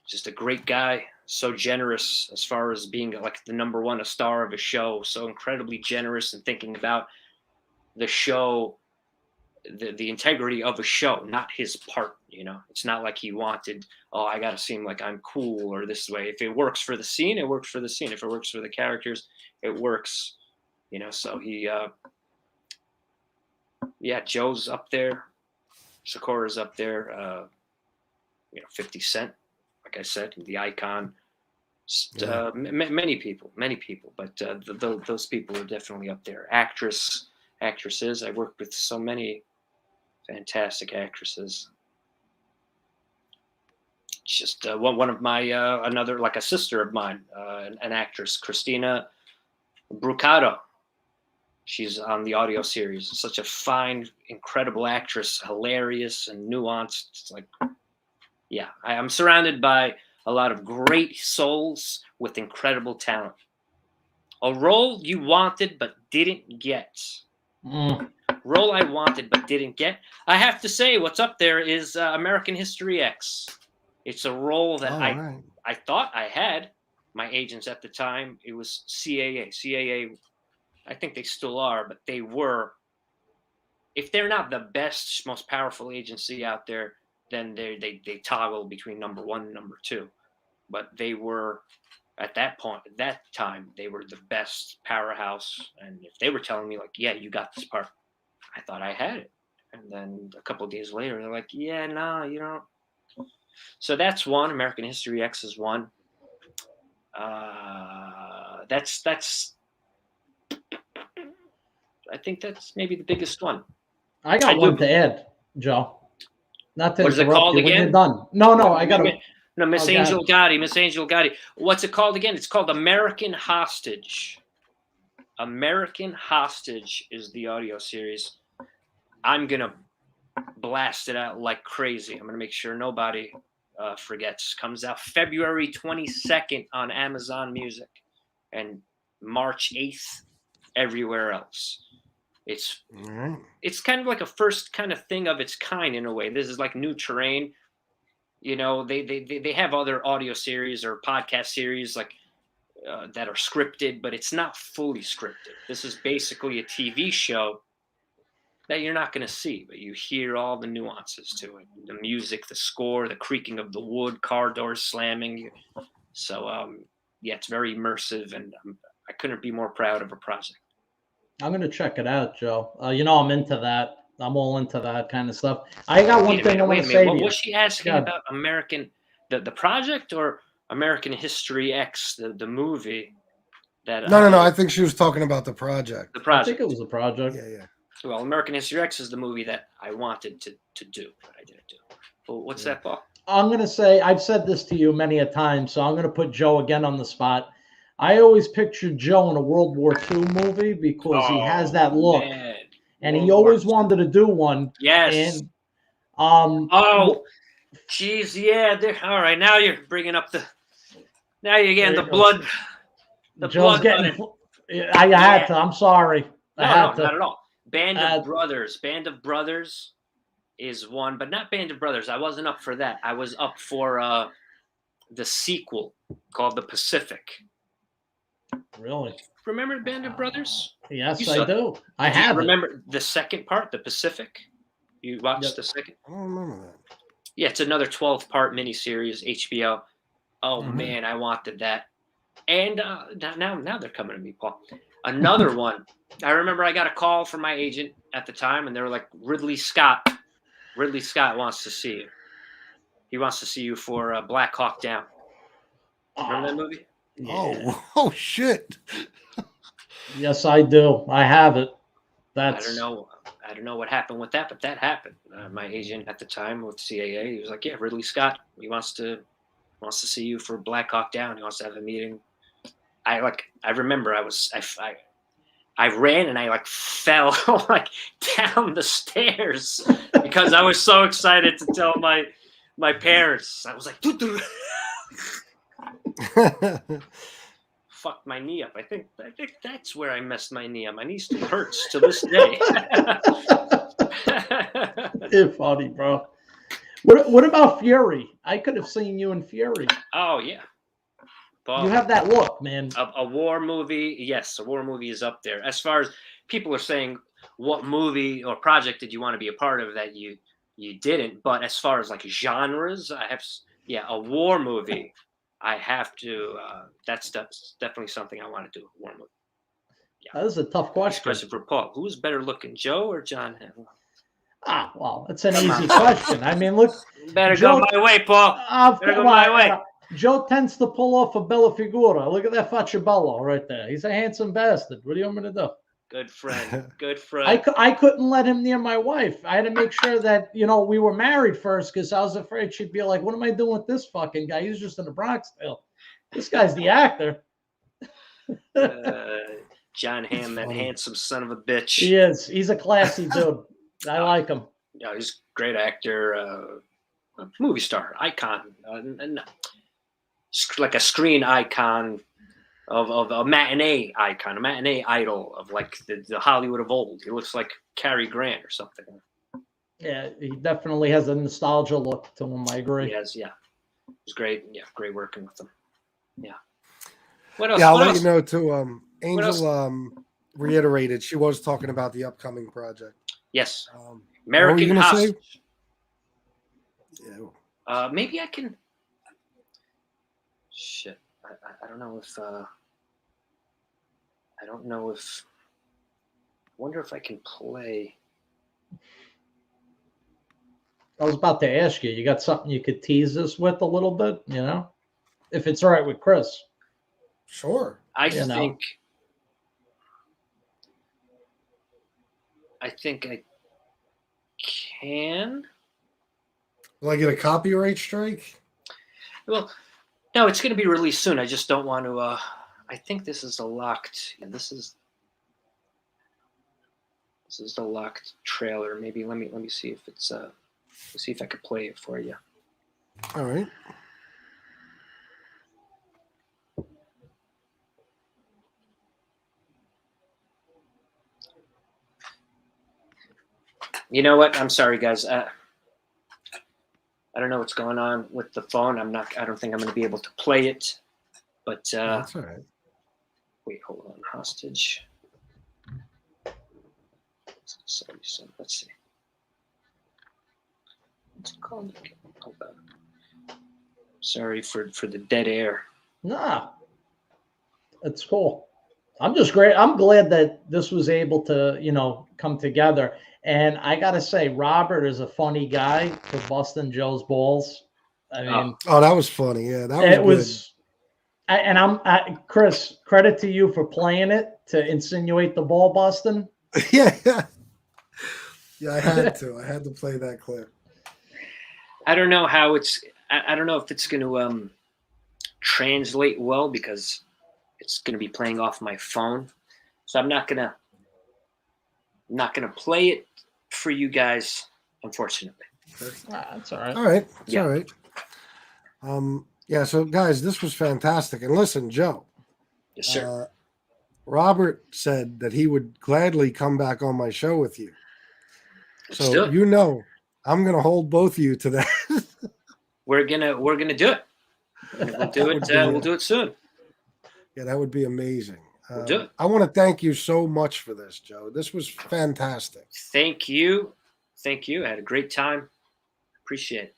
Just a great guy. So generous as far as being like the number one, a star of a show. So incredibly generous and thinking about the show, the integrity of a show, not his part. It's not like he wanted, I got to seem like I'm cool or this way. If it works for the scene, it works for the scene. If it works for the characters, it works. So he, Joe's up there, Sikora's up there. 50 Cent. Like I said, the icon, many people, but those people are definitely up there. Actresses. I worked with so many fantastic actresses. Just one of my another, like a sister of mine, an actress, Christina Brucato. She's on the audio series. Such a fine, incredible actress, hilarious and nuanced. It's like. Yeah, I'm surrounded by a lot of great souls with incredible talent. A role you wanted but didn't get. Role I wanted but didn't get. I have to say, what's up there is American History X. It's a role that I thought I had. My agents at the time, it was CAA. CAA, I think they still are, but they were. If they're not the best, most powerful agency out there, then they toggle between number one and number two. But they were, at that time, they were the best powerhouse. And if they were telling me, like, yeah, you got this part, I thought I had it. And then a couple of days later, they're like, yeah, no, you don't. So that's one. American History X is one. That's. I think that's maybe the biggest one. I got one to add, Joe. Not to what is it called you when again? you're done. No, I got to. No, Miss Angel Gotti. Miss Angel Gotti. What's it called again? It's called American Hostage. American Hostage is the audio series. I'm going to blast it out like crazy. I'm going to make sure nobody forgets. Comes out February 22nd on Amazon Music and March 8th everywhere else. It's All right. it's kind of like a first kind of thing of its kind in a way. This is like new terrain. You know, they have other audio series or podcast series like that are scripted, but it's not fully scripted. This is basically a TV show that you're not going to see, but you hear all the nuances to it: the music, the score, the creaking of the wood, car doors slamming. So, yeah, it's very immersive, and I couldn't be more proud of a project. I'm gonna check it out, Joe. You know, I'm into that. I'm all into that kind of stuff. I got one thing I want to say to What you. was she asking God. about American, the project or American History X, the movie? That No. I think she was talking about the project. the I project. think it was a project. Yeah. Well, American History X is the movie that I wanted to do, but I didn't do. Well, what's that, Paul? I'm gonna say I've said this to you many a time, so I'm gonna put Joe again on the spot. I always pictured Joe in a World War II movie because he has that look, Man. and he World War always II. wanted to do one. Yes. And Oh, geez, yeah. All right, now you're bringing up the. Now you're getting the blood. The Joe's blood getting. running. I had to. I'm sorry. No, I had to. not at all. Band of Uh, Brothers. Band of Brothers is one, but not Band of Brothers. I wasn't up for that. I was up for the sequel called The Pacific. Really? Remember Band of Brothers? Yes, You I saw- do. I Do you have it. remember the second part, The Pacific? You watched Yep. the second? I don't remember that. Yeah, it's another 12-part miniseries, HBO. Oh, Mhm. man, I wanted that. And now they're coming to me, Paul. Another one. I remember I got a call from my agent at the time, and they were like, Ridley Scott wants to see you. He wants to see you for Black Hawk Down. Remember that movie? Oh shit. Yes, I do. I have it. That's. I don't know what happened with that, but that happened. My agent at the time with CAA, he was like, "Yeah, Ridley Scott, he wants to see you for Black Hawk Down. He wants to have a meeting." I remember I ran and I like fell like down the stairs because I was so excited to tell my parents. I was like, "Doo-doo." Fucked my knee up. I think that's where I messed my knee up. My knee still hurts to this day. It's funny, bro. What about Fury? I could have seen you in Fury. Oh yeah. Paul, You have that look, man. a war movie. Yes, a war movie is up there. As far as people are saying, what movie or project did you want to be a part of that you didn't? But as far as like genres, I have a war movie. I have to. That's definitely something I want to do. A war movie. That is a tough question. Question for Paul: who's better looking, Joe or John Hamm? Well, it's an easy question. I mean, look. Better Joe, go my way, Paul. Better go my way. Joe tends to pull off a bella figura. Look at that facciabello right there. He's a handsome bastard. What do you want me to do? Good friend. Good friend. I couldn't let him near my wife. I had to make sure that, we were married first because I was afraid she'd be like, what am I doing with this fucking guy? He's just in the Bronx still. This guy's the actor. John Hamm, that handsome son of a bitch. He is. He's a classy dude. I like him. Yeah, he's a great actor, movie star, icon, like a screen icon of a matinee icon, a matinee idol of like the Hollywood of old. He looks like Cary Grant or something. Yeah, he definitely has a nostalgia look to him. I agree. He has, yeah. It was great. Yeah, great working with him. Yeah. What else? Yeah, I'll what let else? you know too. Angel reiterated she was talking about the upcoming project. Yes. American Hostage. Yeah. Maybe I can. Shit. I don't know if. I don't know if. I wonder if I can play. I was about to ask you. You got something you could tease us with a little bit, if it's all right with Chris. Sure. I think I can. Will I get a copyright strike? Well, no, it's going to be released soon. I just don't want to. I think this is a locked. Yeah, this is the locked trailer. Maybe let me see if it's. Let's see if I could play it for you. All right. You know what? I'm sorry, guys. I don't know what's going on with the phone. I don't think I'm going to be able to play it. But That's all right. wait, hold on. Hostage. So let's see. What's it called again? Hold on. Sorry for the dead air. Nah, it's cool. I'm just great. I'm glad that this was able to, come together. And I gotta say, Robert is a funny guy for busting Joe's balls. I mean, Oh, that was funny. Yeah, that was it good. was. Chris, credit to you for playing it to insinuate the ball busting. Yeah. I had to play that clip. I don't know how it's. I don't know if it's going to translate well because it's going to be playing off my phone. So I'm not gonna play it for you guys, unfortunately. That's all right. All right. It's Yeah. all right. Yeah, so guys, this was fantastic. And listen, Joe. Yes, sir. Robert said that he would gladly come back on my show with you. Let's do So it. I'm gonna hold both of you to that. We're gonna do it. We'll do it. We'll do it soon. Yeah, that would be amazing. We'll do it. I want to thank you so much for this, Joe. This was fantastic. Thank you. I had a great time. Appreciate it.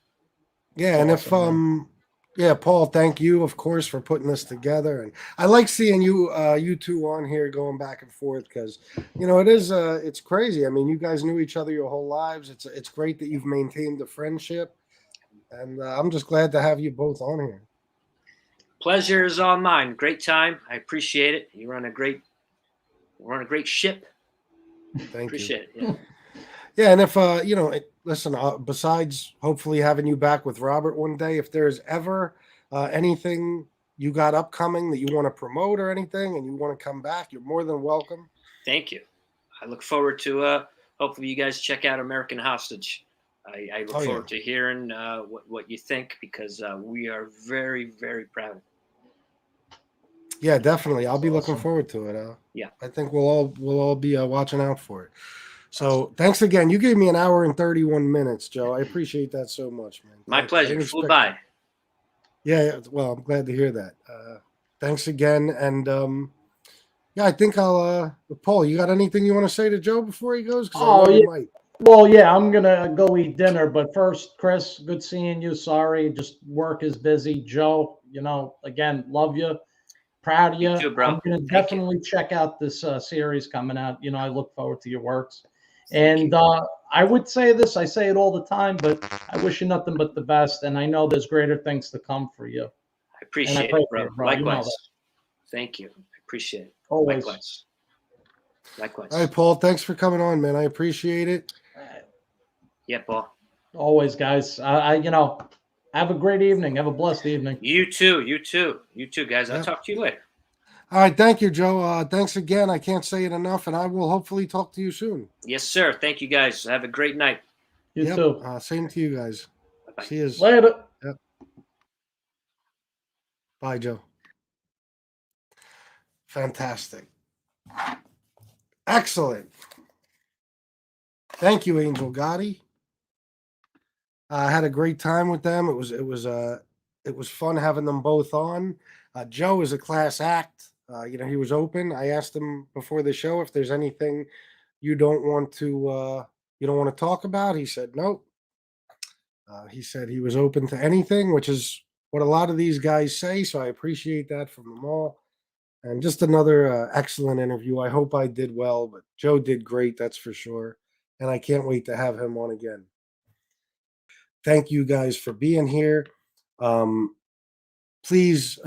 Yeah, and if Paul, thank you, of course, for putting this together. And I like seeing you two on here going back and forth because it is it's crazy. I mean, you guys knew each other your whole lives. It's great that you've maintained the friendship, and I'm just glad to have you both on here. Pleasure is all mine. Great time. I appreciate it. We're on a great ship. Thank Appreciate you. it. Yeah, and if listen, besides hopefully having you back with Robert one day, if there's ever anything you got upcoming that you want to promote or anything, and you want to come back, you're more than welcome. Thank you. I look forward to hopefully you guys check out American Hostage. I look forward to hearing what you think because we are very, very proud. Yeah, definitely. I'll be looking forward to it. Yeah, I think we'll all be watching out for it. So thanks again. You gave me an hour and 31 minutes, Joe. I appreciate that so much, man. My pleasure. Flew by. Yeah, well, I'm glad to hear that. Thanks again, and I think I'll. Paul, you got anything you want to say to Joe before he goes? Yeah. Well, yeah, I'm gonna go eat dinner, but first, Chris, good seeing you. Sorry, just work is busy. Joe, again, love you. Proud of you. Too, bro. I'm going to definitely check out this series coming out. I look forward to your works. And I would say this, I say it all the time, but I wish you nothing but the best. And I know there's greater things to come for you. I appreciate it, bro. Likewise. Thank you. I appreciate it. Always. Likewise. All right, Paul, thanks for coming on, man. I appreciate it. Yeah, Paul. Always, guys. Have a great evening. Have a blessed evening. You too, guys. I'll talk to you later. All right. Thank you, Joe. Thanks again. I can't say it enough, and I will hopefully talk to you soon. Yes, sir. Thank you, guys. Have a great night. You too. Same to you guys. Bye-bye. See you later. Yep. Bye, Joe. Fantastic. Excellent. Thank you, Angel Gotti. I had a great time with them. It was fun having them both on. Joe is a class act. He was open. I asked him before the show if there's anything you don't want to talk about. He said nope. He said he was open to anything, which is what a lot of these guys say. So I appreciate that from them all. And just another excellent interview. I hope I did well, but Joe did great, that's for sure. And I can't wait to have him on again. Thank you guys for being here. Please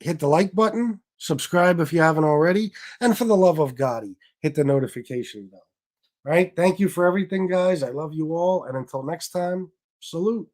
hit the like button, subscribe if you haven't already, and for the love of Gotti, hit the notification bell. All right. Thank you for everything, guys. I love you all. And until next time, salute.